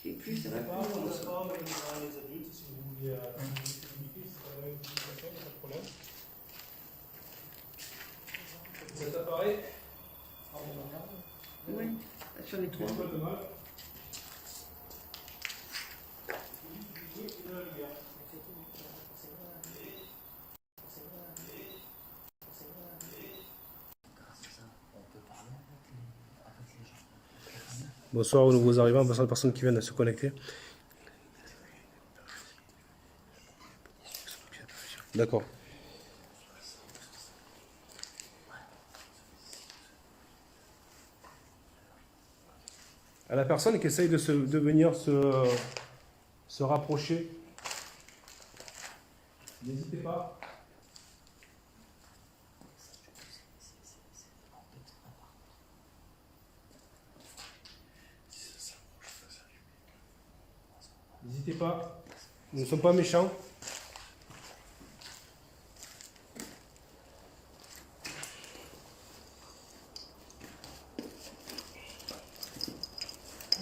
E: Et plus ça va, plus on reçoit.
B: Cet appareil,
E: Oui, sur les trois.
B: bonsoir aux nouveaux arrivants, bonsoir aux personnes qui viennent de se connecter. D'accord. À la personne qui essaye de venir se rapprocher, n'hésitez pas. N'hésitez pas, nous ne sommes pas méchants.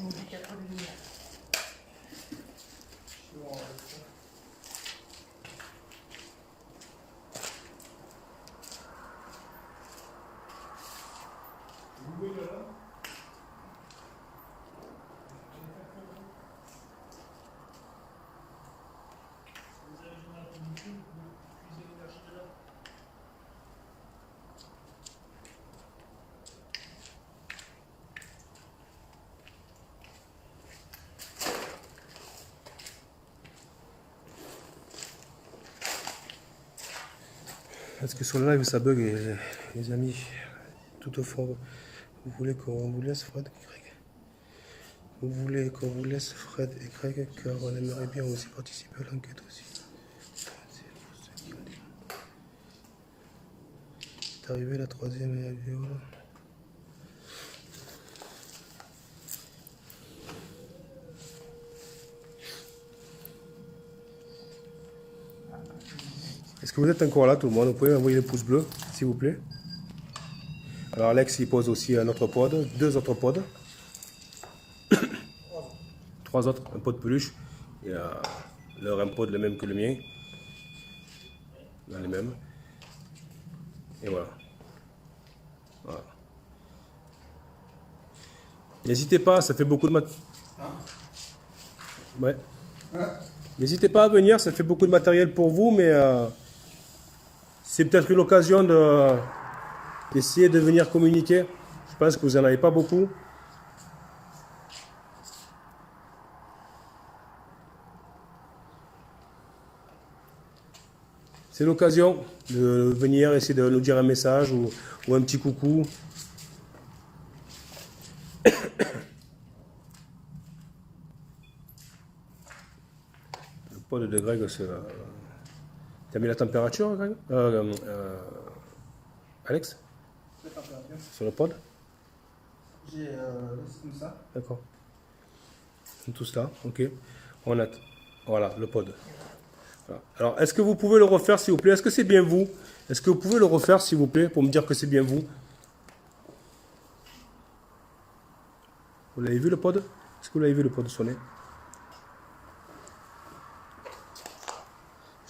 E: On dit qu'il y a trop de lumière.
B: Est-ce que sur le live ça bug, les amis? Toutefois, vous voulez qu'on vous laisse Fred et Greg? Vous voulez qu'on vous laisse Fred et Greg, car on aimerait bien aussi participer à l'enquête aussi. C'est arrivé la troisième et la viole. Est-ce que vous êtes encore là, tout le monde? Vous pouvez envoyer le pouce bleu, s'il vous plaît. Alors Alex, il pose aussi un autre pod, deux autres pods. Trois autres, un pod peluche. Il y a leur un pod le même que le mien. Dans les mêmes. Et voilà. Voilà. N'hésitez pas, ça fait beaucoup de ouais. N'hésitez pas à venir, ça fait beaucoup de matériel pour vous, mais c'est peut-être une occasion d'essayer de venir communiquer. Je pense que vous n'en avez pas beaucoup. C'est l'occasion de venir essayer de nous dire un message ou un petit coucou. Le pod de Greg, c'est... T'as mis la température, Greg Alex?
C: La température.
B: Sur le pod?
C: J'ai c'est comme ça.
B: D'accord. Tout cela, ok. On a... Voilà, le pod. Voilà. Alors, est-ce que vous pouvez le refaire, s'il vous plaît? Est-ce que c'est bien vous? Est-ce que vous pouvez le refaire, s'il vous plaît, pour me dire que c'est bien vous? Vous l'avez vu, le pod? Est-ce que vous l'avez vu, le pod sonner?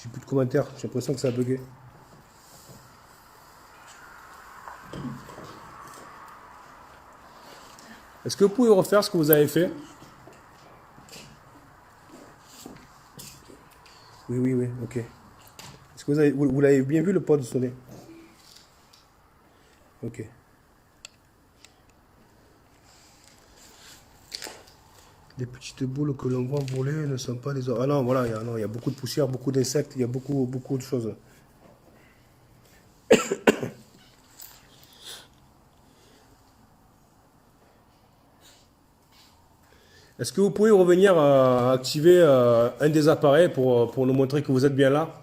B: J'ai plus de commentaires. J'ai l'impression que ça a bugué. Est-ce que vous pouvez refaire ce que vous avez fait? Oui, oui, oui, ok. Est-ce que vous l'avez bien vu, le pod sonner? Ok. Les petites boules que l'on voit voler ne sont pas des... Ah non, voilà, il y a beaucoup de poussière, beaucoup d'insectes, il y a beaucoup de choses. Est-ce que vous pouvez revenir activer un des appareils pour nous montrer que vous êtes bien là?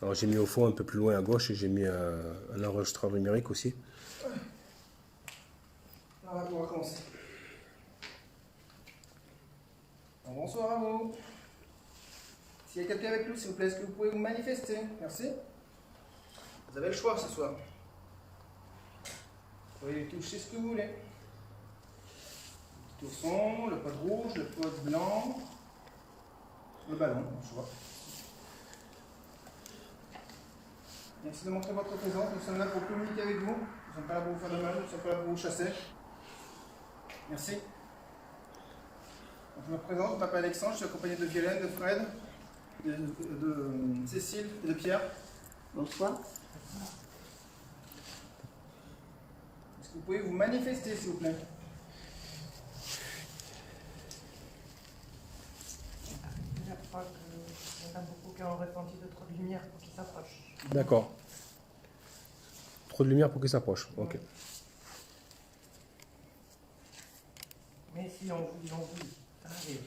B: Alors j'ai mis au fond un peu plus loin à gauche et j'ai mis un enregistreur numérique aussi.
C: Alors, on va commencer. Alors, bonsoir à vous. S'il y a quelqu'un avec nous, s'il vous plaît, est-ce que vous pouvez vous manifester? Merci. Vous avez le choix ce soir. Vous pouvez toucher ce que vous voulez. Le son, le pod rouge, le pod blanc, le ballon, le choix. Merci de montrer votre présence. Nous sommes là pour communiquer avec vous. Nous ne sommes pas là pour vous faire de mal, nous ne sommes pas là pour vous chasser. Merci. Donc, je me présente, je m'appelle Alexandre, je suis accompagné de Violaine, de Fred, de Cécile et de Pierre.
E: Bonsoir.
C: Est-ce que vous pouvez vous manifester, s'il vous plaît?
D: Je crois qu'il y en a beaucoup qui ont ressenti de trop de lumière pour qu'ils s'approchent.
B: D'accord. Trop de lumière pour qu'il s'approche. Ok.
D: Mais si on vous dit, ça arrive.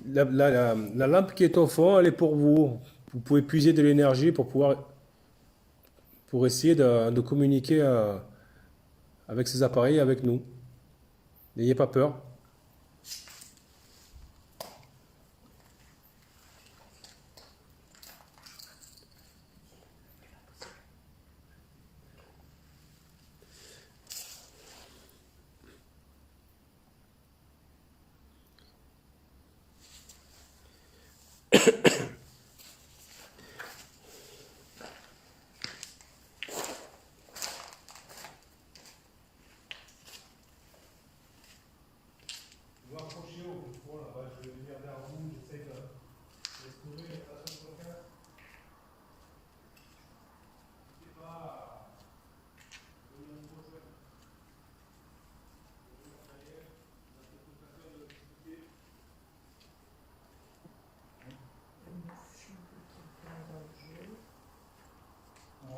B: La lampe qui est au fond, elle est pour vous. Vous pouvez puiser de l'énergie pour essayer de communiquer avec ces appareils, avec nous. N'ayez pas peur.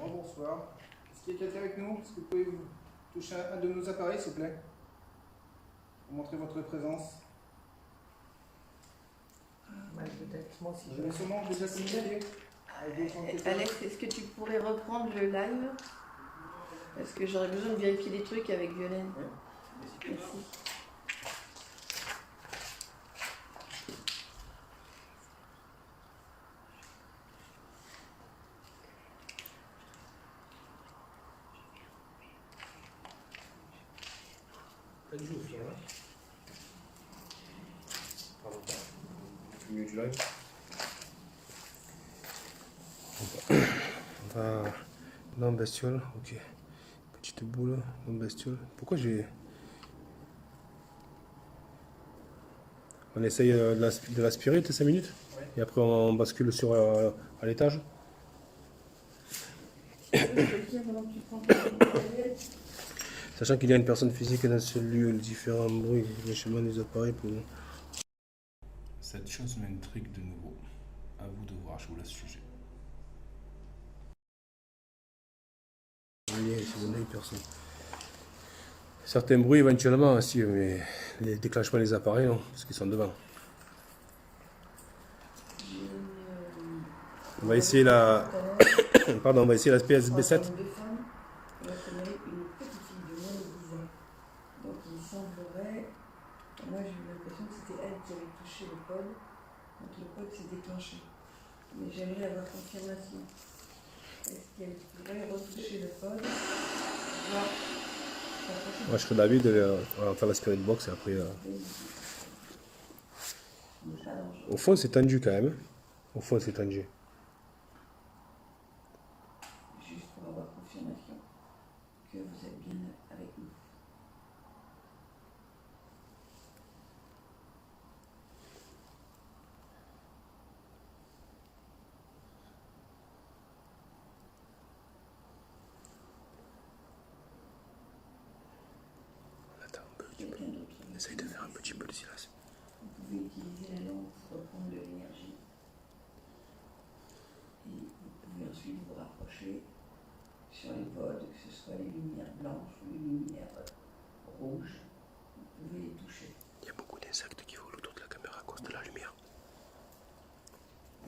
C: Bonsoir. Est-ce qu'il y a quelqu'un avec nous? Est-ce que vous pouvez vous toucher un de nos appareils, s'il vous plaît? Pour montrer votre présence.
D: Peut-être moi aussi.
C: Vous avez sûrement déjà communiqué avec d'autres enquêteurs.
E: Alex, est-ce que tu pourrais reprendre le live? Parce que j'aurais besoin de vérifier des trucs avec Violaine.
C: Oui.
E: Merci.
B: Mieux du live. On va dans bestiole, ok. Petite boule dans bestiole. Pourquoi j'ai. On essaye de l'aspirer toutes 5 minutes
C: Ouais.
B: et après on bascule sur à l'étage. Sachant qu'il y a une personne physique dans ce lieu, les différents bruits, les chemins des appareils pour.
A: Cette chose m'intrigue de nouveau. À vous de voir, je vous laisse juger.
B: Personne. Certains bruits éventuellement aussi, mais les déclenchements des appareils non, parce qu'ils sont devant. On va essayer la. Pardon, on va essayer la PSB7.
E: On va connaître une petite fille de moins de 10 ans. Donc il semblerait, moi j'ai eu l'impression que c'était elle qui avait touché le pod, donc le pod s'est déclenché. Mais j'aimerais avoir confirmation. Est-ce qu'elle pourrait retoucher le pod, voir s'approcher
B: Moi je serais d'avis on va faire la spirit box et après. Au fond c'est tendu quand même. Au fond c'est tendu.
E: juste pour avoir confirmation que vous êtes bien avec nous.
B: Attends, on essaye de faire un petit peu de silence.
E: Vous pouvez utiliser la lampe pour reprendre de l'énergie. Et vous pouvez ensuite vous rapprocher sur les pods, que ce soit les lumières blanches ou les lumières rouges. Vous pouvez les toucher.
B: Il y a beaucoup d'insectes qui volent autour de la caméra à cause de la lumière.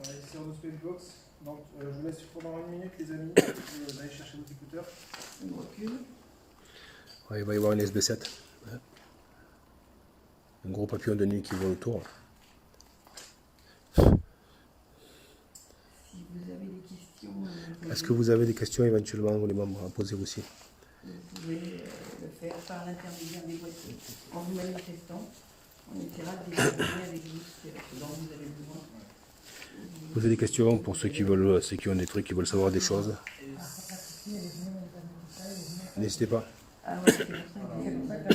C: Ici en box. Donc je vous laisse pendant 1 minute les amis, vous allez chercher vos écouteurs.
E: On recule.
B: Ouais, il va y avoir une SB7. Ouais. Un gros papillon de nuit qui vole autour.
E: Si vous avez des questions,
B: Est-ce que vous avez des questions éventuellement, les membres, à poser aussi?
E: vous pouvez le faire par l'intermédiaire des boîtiers. En vous manifestant, on essaiera de déterminer avec vous ce dont vous avez besoin.
B: Posez des questions pour ceux qui veulent, ceux qui ont des trucs, qui veulent savoir des choses. N'hésitez pas.
E: Ah ouais, c'est pour ça que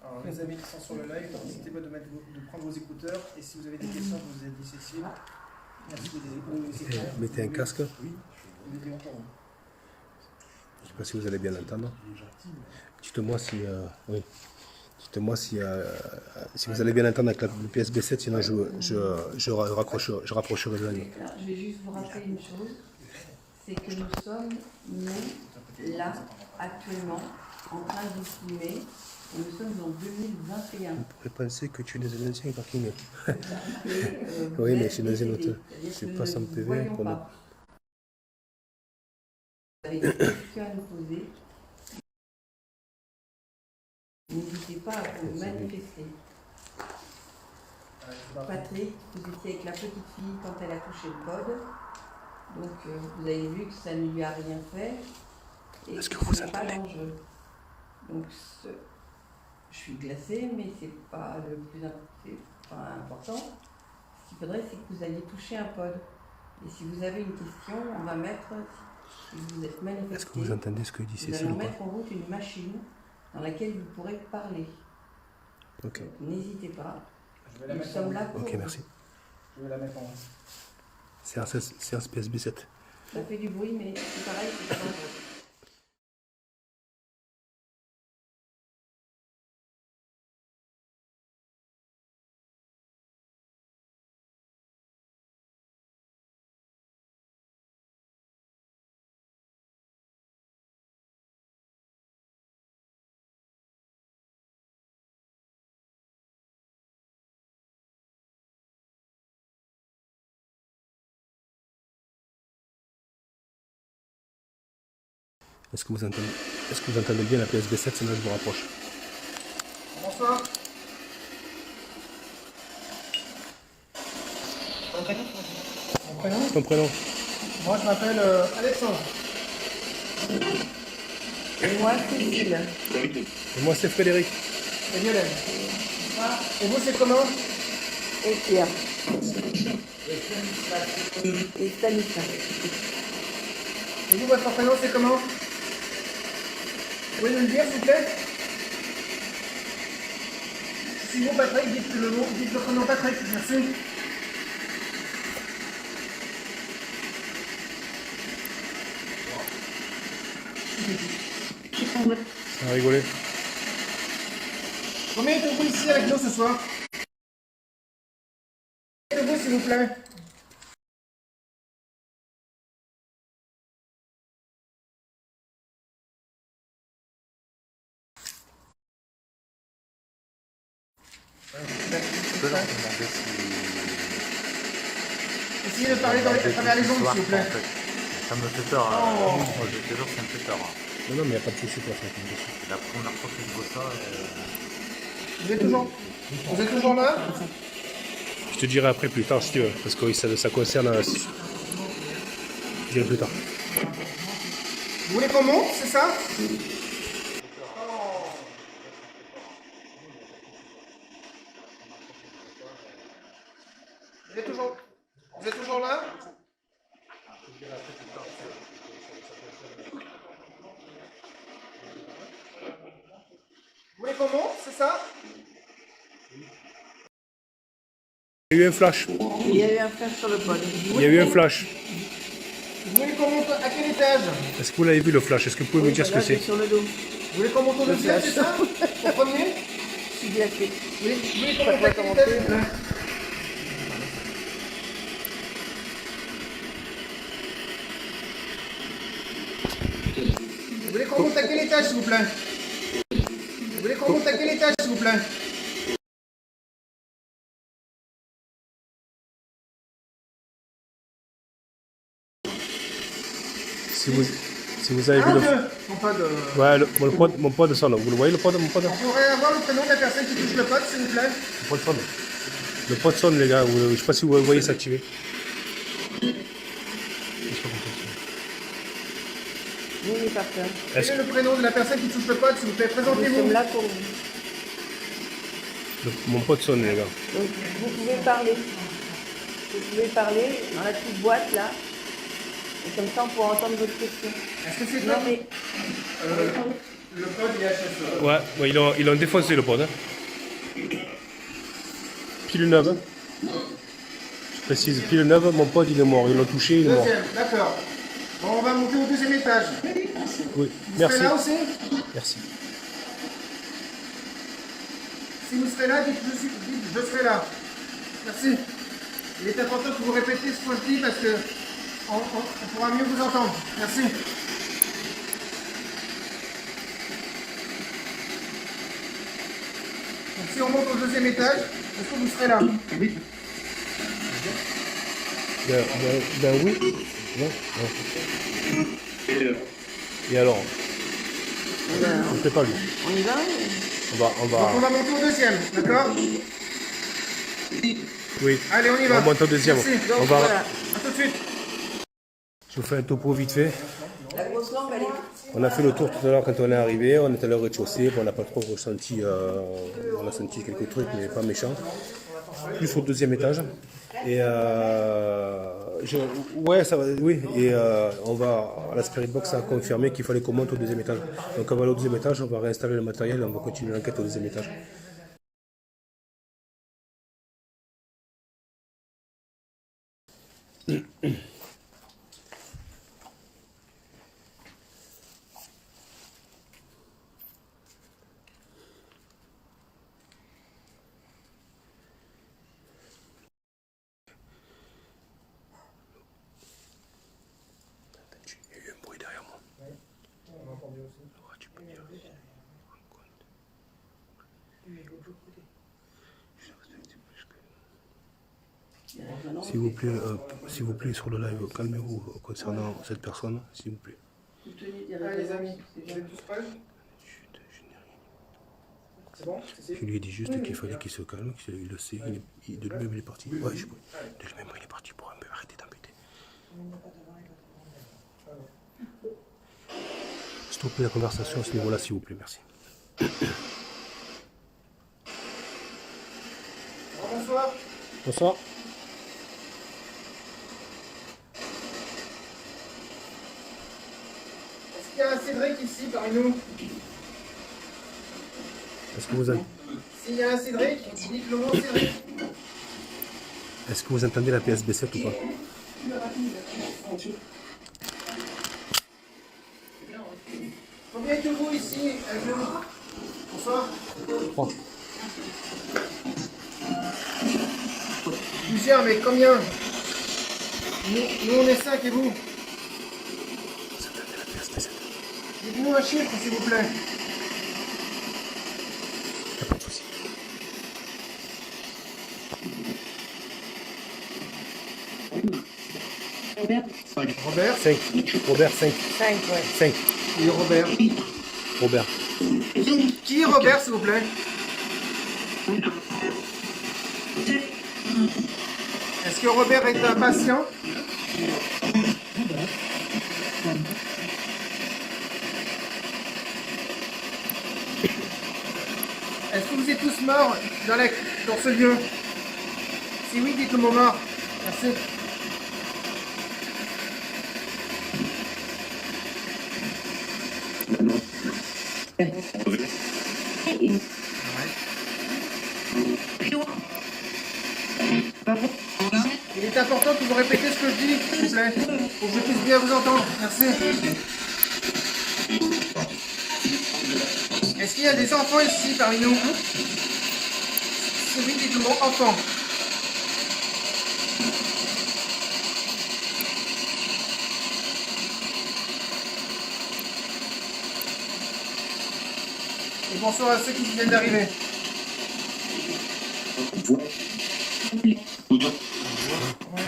C: Alors les amis qui sont sur le live, n'hésitez pas de prendre vos écouteurs et si vous avez des questions, vous êtes difficiles. Merci de
B: Mettez un casque.
C: Oui, je vais dire encore.
B: Je ne sais pas si vous allez bien l'entendre. Dites-moi si, oui. Dites-moi si vous allez bien l'entendre avec le PSB7, sinon je rapprocherai de l'anneau.
E: Alors, je vais juste vous rappeler une chose, c'est que nous sommes, nous, là, actuellement, en train de filmer, et nous sommes en 2021.
B: Vous pourrez penser que tu es dans un ancien parking.
E: Et,
B: Oui,
E: vous
B: mais
E: êtes
B: je suis dans une autre.
E: décédé,
B: Je
E: c'est-à-dire
B: suis
E: que
B: pas
E: nous
B: sans
E: ne
B: PV.
E: vous voyons
B: qu'on a-
E: pas. Vous avez des questions à nous poser. N'hésitez pas à vous manifester. Patrick, vous étiez avec la petite fille quand elle a touché le pod. Donc vous avez vu que ça ne lui a rien fait. Et
B: Est-ce que
E: ce
B: vous
E: n'est pas
B: entendez?
E: dangereux. Donc je suis glacée, mais c'est pas le plus important. Ce qu'il faudrait, c'est que vous alliez toucher un pod. Et si vous avez une question, on va mettre, si vous êtes manifesté,
B: Est-ce que vous entendez ce que dit
E: nous
B: Cécile
E: allons
B: ou pas?
E: mettre en route une machine dans laquelle vous pourrez parler.
B: Ok.
E: Donc, n'hésitez pas.
C: Je vais la
E: Nous
C: mettre
E: sommes
C: en
E: là pour
B: Ok,
E: vous.
B: merci.
C: Je vais la mettre en haut.
B: Séance PSB7.
E: Ça fait du bruit, mais c'est pareil, c'est pas dangereux.
B: Est-ce que vous entendez bien la PSB7, sinon je vous rapproche.
C: Bonsoir. Mon prénom? Mon prénom?
B: Ton prénom?
C: Moi je m'appelle Alexandre.
E: Et moi, Cécile.
B: Et moi c'est Frédéric.
C: Et Violaine. Et vous c'est comment?
E: Et Pierre. Et Stanislas.
C: Et vous votre prénom c'est comment? Vous pouvez nous le dire s'il vous plaît? Si vous Patrick, dites le prénom Patrick, merci.
B: Ça a rigolé.
C: Combien êtes-vous ici avec nous ce soir? Combien êtes-vous s'il vous plaît?
F: Je peux leur demander si.
C: Essayez de parler à travers les ondes s'il vous plaît.
F: Ça me fait peur.
C: Oh.
F: Moi, je te jure, ça me fait peur.
B: Non, non, mais il n'y a pas de souci pour ça.
F: C'est la première fois que je vois ça.
C: Vous êtes toujours là?
B: Je te dirai après plus tard si tu veux, parce que oui, ça concerne. Je dirai plus tard.
C: Vous voulez qu'on monte, c'est ça? Vous êtes toujours là? Vous voulez qu'on monte, c'est ça?
B: Il y a eu un flash.
E: Il y a eu un flash sur le pod.
B: Il y a eu un flash.
C: Vous voulez qu'on monte à quel étage?
B: Est-ce que vous l'avez vu le flash? Est-ce que vous pouvez me dire ce que
E: Là, j'ai
B: c'est?
E: sur le dos.
C: Vous voulez qu'on monte au deuxième, c'est ça? Au premier?
E: suivi la clé.
C: Vous voulez qu'on monte à quel étage, s'il vous plaît? Vous voulez qu'on monte à quel étage, s'il vous plaît? Vous voulez qu'on monte à quel étage, s'il vous plaît?
B: Si vous avez vu le...
C: Non, pas de...
B: Ouais, mon pod sonne. Vous le voyez le pod, mon pod?
C: On pourrait avoir le prénom de la personne qui touche le pod, s'il vous plaît?
B: Le pod sonne. Le pod sonne, les gars. Je sais pas si vous voyez s'activer.
E: Nous, les personnes.
C: Quel est le prénom de la personne qui touche le pod, s'il vous plaît?
E: Nous sommes
C: Présentez-vous.
E: là pour vous.
B: Mon pod sonne, les gars.
E: Donc, vous pouvez parler. Vous pouvez parler dans la petite boîte là. Et comme ça, on pourra entendre votre question.
C: Est-ce que c'est
E: Non,
C: toi?
E: mais.
C: Le pod, il est HSE.
B: Ouais, ils l'ont défoncé le pod. Hein. Pile neuve. Hein. Je précise, pile neuve, mon pod il est mort. Ils l'ont touché, il est mort.
C: Deuxième, d'accord. Bon, on va monter au deuxième étage.
B: Oui,
C: Vous
B: merci.
C: serez là aussi?
B: Merci.
C: Si vous serez là, dites je serai là. Merci. Il est important que vous répétiez ce point-ci parce que on pourra mieux vous entendre. Merci. Donc si on monte au deuxième étage, est-ce que vous serez là? Oui.
B: Ben oui. Non, non. Et alors? On ne fait pas lui.
E: On y va?
C: Donc on va monter au deuxième, d'accord?
B: Oui.
C: Allez, on y va.
B: On monte au deuxième.
C: Merci.
B: On
E: Donc
B: va...
E: voilà.
C: À tout de suite.
B: Je vous fais un topo vite fait.
E: La grosse lampe, elle est.
B: On a fait le tour tout à l'heure quand on est arrivé. On est allé au rez-de-chaussée. On n'a pas trop ressenti. On a senti quelques trucs, mais pas méchants. Plus au deuxième étage. Et ouais, ça va. Oui. Et on va. La Spirit Box a confirmé qu'il fallait qu'on monte au deuxième étage. Donc on va aller au deuxième étage. On va réinstaller le matériel. Et on va continuer l'enquête au deuxième étage. Il y a eu un bruit derrière moi.
C: On a entendu aussi.
B: Ouais, tu peux dire. S'il vous plaît, sur le live, calmez-vous concernant cette personne, s'il vous plaît.
E: Vous tenez des
C: Allez, les
E: références.
C: amis, vous êtes tous prêts? C'est bon?
B: Je lui ai dit juste qu'il fallait qu'il se calme, qu'il le sait, de lui-même il est parti. Ouais, de lui-même il est parti pour un peu arrêter d'embêter. Stoppez la conversation à ce niveau-là, s'il vous plaît, merci.
C: Bonsoir.
B: Bonsoir.
C: Est-ce qu'il y a un Cédric ici parmi nous?
B: Est-ce que vous,
C: S'il y a un Cédric, dites le mot Cédric.
B: est-ce que vous entendez la PSB7 ou pas?
C: Combien êtes-vous ici avec nous? Bonsoir.
B: 3.
C: Plusieurs, mais combien? Nous on est 5 et vous?
B: Vous entendez la PSB7?
C: Dites-nous un chiffre s'il vous plaît.
B: Y'a pas de souci.
C: Robert?
B: 5. Robert, 5.
E: 5, ouais.
B: 5.
C: Et Robert.
B: Robert.
C: Qui est Robert s'il vous plaît? Est-ce que Robert est un patient? Est-ce que vous êtes tous morts dans ce lieu? Si oui, dites le mot mort. Merci. Il est important que vous répétez ce que je dis, s'il vous plaît, pour que je puisse bien vous entendre. Merci. Est-ce qu'il y a des enfants ici parmi nous? Si oui, dites-le mot enfant. Et bonsoir à ceux qui viennent d'arriver.
B: On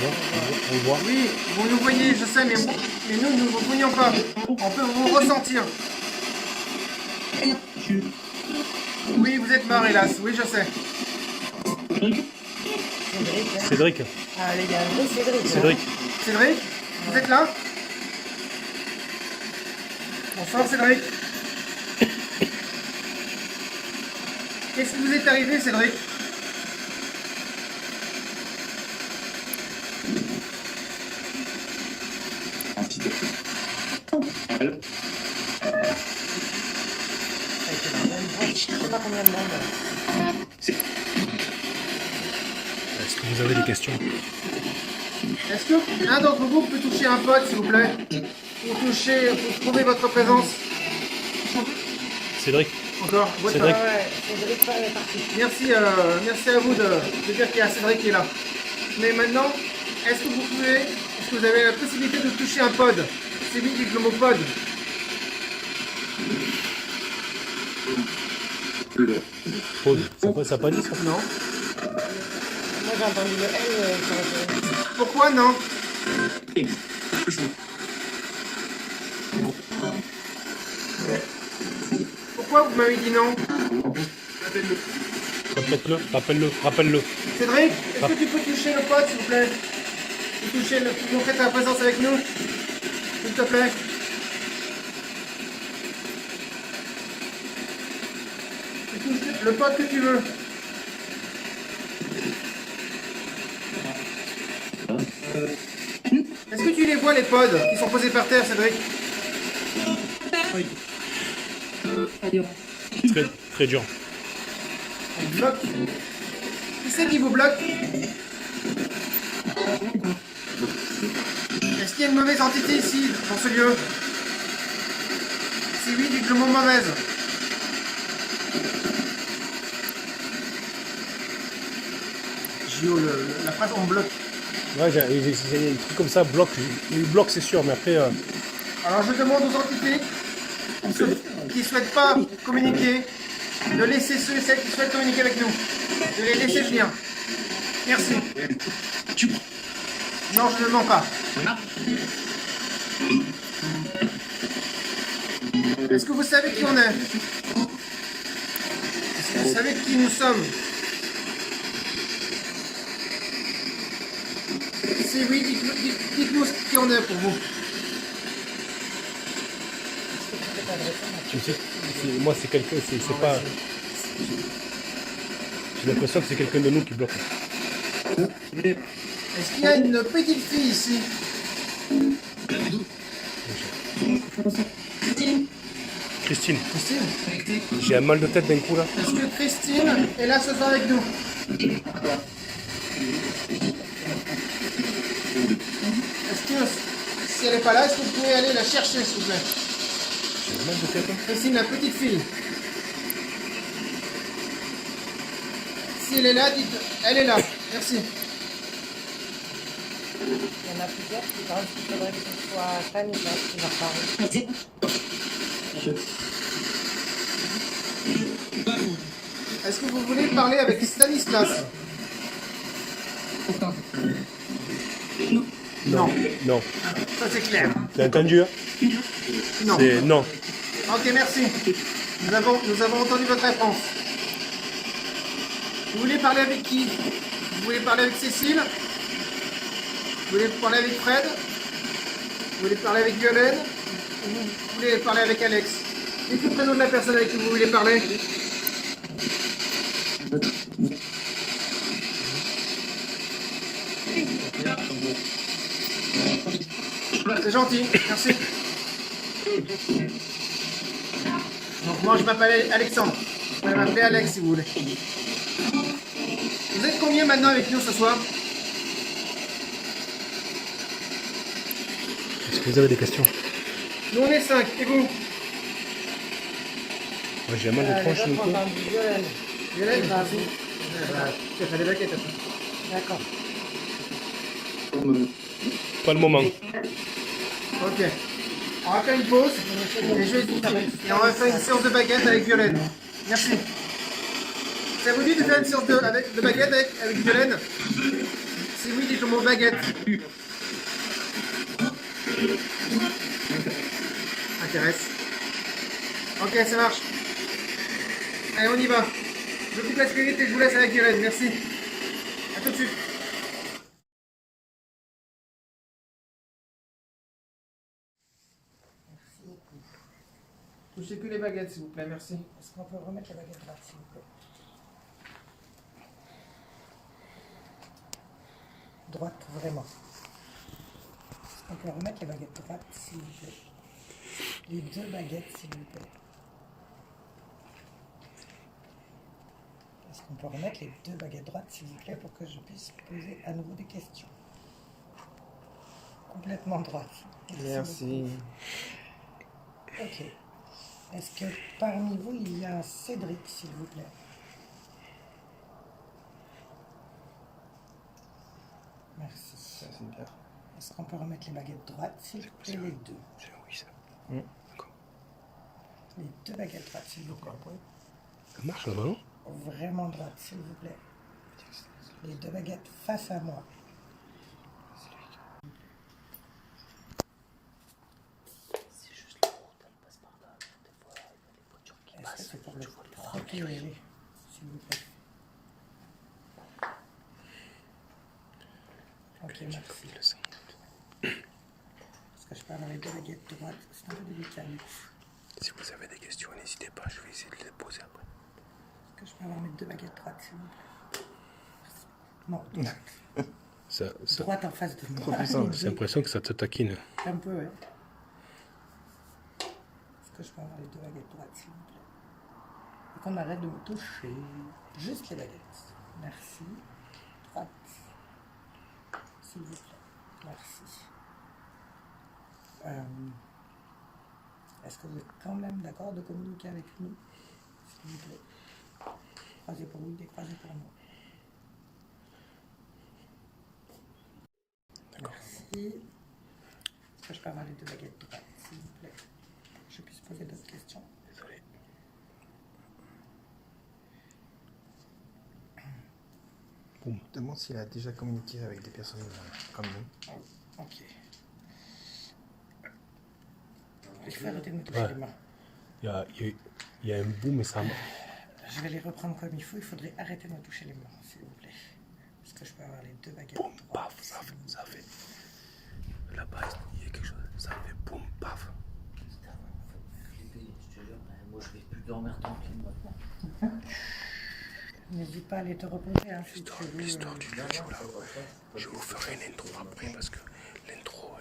B: le voit.
C: Oui, vous nous voyez, je sais, mais nous ne vous voyons pas. On peut vous ressentir. Oui, vous êtes mort, hélas. Oui, je sais.
B: Cédric.
D: Ah, les gars, oui, Cédric.
B: Cédric.
C: Cédric, vous êtes là? Bonsoir, Cédric. Qu'est-ce qui vous est arrivé, Cédric?
D: Je sais pas combien de monde.
B: Est-ce que vous avez des questions?
C: Est-ce que un d'entre vous peut toucher un pote, s'il vous plaît? Pour prouver votre présence?
B: Cédric.
C: Encore? Votre-
B: Cédric.
D: Ouais, Cédric est parti.
C: Merci à vous de dire qu'il y a Cédric qui est là. Mais maintenant, est-ce que vous avez la possibilité de toucher un pod? C'est lui qui dit le mot pod.
B: Pause. Ça n'a pas dit ça?
C: Non.
D: Moi j'ai entendu le L sur la télé.
C: Pourquoi non? Pourquoi vous m'avez dit non?
B: Répète-le, rappelle-le.
C: Cédric, est-ce que tu peux toucher le pod, s'il vous plaît? Montrer ta présence avec nous? S'il te plaît. Tu touches le pod que tu veux. Est-ce que tu les vois, les pods qui sont posés par terre, Cédric?
B: Très, très dur.
C: Ils bloquent. Qui c'est qui vous bloque? Est-ce qu'il y a une mauvaise entité ici, dans ce lieu? Si oui, dites le mot mauvaise. Gio, la phrase on bloque.
B: Ouais, j'ai un truc comme ça, bloc. Il bloque, c'est sûr, mais après.
C: Alors je demande aux entités qui ne souhaitent pas communiquer de laisser ceux et celles qui souhaitent communiquer avec nous, de les laisser venir. Merci. Non, je ne mens pas. Est-ce que vous savez qui on est? Est-ce que vous savez qui nous sommes? Si oui, dites-nous qui on est pour vous.
B: Tu sais, moi, c'est quelqu'un, c'est pas. J'ai l'impression que c'est quelqu'un de nous qui bloque.
C: Est-ce qu'il y a une petite fille ici?
B: Christine,
C: Christine?
B: j'ai un mal de tête d'un coup là.
C: Est-ce que Christine est là ce soir avec nous? Est-ce que si elle n'est pas là, est-ce que vous pouvez aller la chercher, s'il vous plaît?
B: J'ai un mal de tête. Hein.
C: Christine, la petite fille. Si elle est là, dites elle est là. Merci.
D: Il y en a plusieurs qui pensent qu'il faudrait que ce soit Stanislas qui va parler.
C: Est-ce que vous voulez parler avec Stanislas? Non.
B: Non.
C: Ça c'est clair.
B: T'as entendu hein?
C: Non.
B: C'est non.
C: Ok, merci. Nous avons entendu votre réponse. Vous voulez parler avec qui? Vous voulez parler avec Cécile? Vous voulez parler avec Fred? Vous voulez parler avec Violaine? Ou vous voulez parler avec Alex? Dites le prénom de la personne avec qui vous voulez parler. C'est gentil, merci. Donc moi je m'appelle Alexandre. Vous pouvez m'appeler Alex si vous voulez. Vous êtes combien maintenant avec nous ce soir?
B: Est-ce que vous avez des questions?
C: Nous on est 5, et vous?
B: Moi j'ai un mal de
D: Les
B: tranche
D: autres
B: d'un
D: ont
B: coup.
D: entendu Violaine.
C: Violaine?
D: Vas-y.
C: Tu fais des baguettes après.
E: D'accord.
B: Pas le moment.
C: Ok. On va faire une pause. Et on va faire une séance de baguettes avec Violaine. Merci. Ça vous dit de faire une séance de baguette avec Violaine? Si oui, dites le mot baguette. Intéresse. Ok, ça marche. Allez, on y va. Je coupe la script et je vous laisse avec Violaine. Merci. A tout de suite. Touchez plus les baguettes, s'il vous plaît. Merci.
E: Est-ce qu'on peut remettre la baguette droite, s'il vous plaît? Droite, vraiment. Est-ce qu'on peut remettre les baguettes droites, s'il vous plaît? Les 2 baguettes, s'il vous plaît. Est-ce qu'on peut remettre les 2 baguettes droites, s'il vous plaît, pour que je puisse poser à nouveau des questions? Complètement droite.
C: Merci.
E: Ok. Est-ce que parmi vous, il y a un Cédric, s'il vous plaît? Merci.
C: Ça, c'est bien.
E: Est-ce qu'on peut remettre les baguettes droites, s'il vous plaît, les 2?
B: C'est un oui, ça. D'accord.
E: Les 2 baguettes droites, s'il vous plaît.
B: Ça marche là-bas, non?
E: Vraiment droite, s'il vous plaît. Les 2 baguettes face à moi.
G: C'est juste la route, elle passe par là. Des fois, il y a des voitures qui
E: Est-ce que
G: passent.
E: c'est pour le protéger, s'il vous plaît? Ok, merci. Est-ce que je peux avoir les 2 baguettes droites? C'est un peu délicat.
B: Si vous avez des questions, n'hésitez pas, je vais essayer de les poser après.
E: Est-ce que je peux avoir mes 2 baguettes droites, s'il vous plaît? Non, droite en face de moi.
B: J'ai l'impression que ça te taquine.
E: Un peu, ouais. Est-ce que je peux avoir les 2 baguettes droites, s'il vous plaît? Et qu'on arrête de me toucher. Juste les baguettes. Merci. Droite. S'il vous plaît. Merci. Est-ce que vous êtes quand même d'accord de communiquer avec nous? S'il vous plaît. Croisez pour oui, décroisez pour nous. Merci. Est-ce que je peux avoir les 2 baguettes droites, s'il vous plaît? Je puisse poser d'autres questions.
B: Désolé.
C: Boum. Demande s'il a déjà communiqué avec des personnes comme nous.
E: Ok. Il faut arrêter de me toucher
B: Ouais.
E: les mains.
B: Il y a un boom, mais ça.
E: Je vais les reprendre comme il faut. Il faudrait arrêter de me toucher les mains, s'il vous plaît. Est-ce que je peux avoir les 2 baguettes
B: Boum,
E: droites,
B: paf, ça fait. Là-bas, il y a quelque chose. Ça fait boum, paf.
G: Putain, flipper, je te jure. Moi, je vais plus dormir tranquille maintenant.
E: N'hésite pas à aller te reposer. Hein, si tu veux.
B: L'histoire du vidéo là. Je vous ferai une intro après parce que l'intro,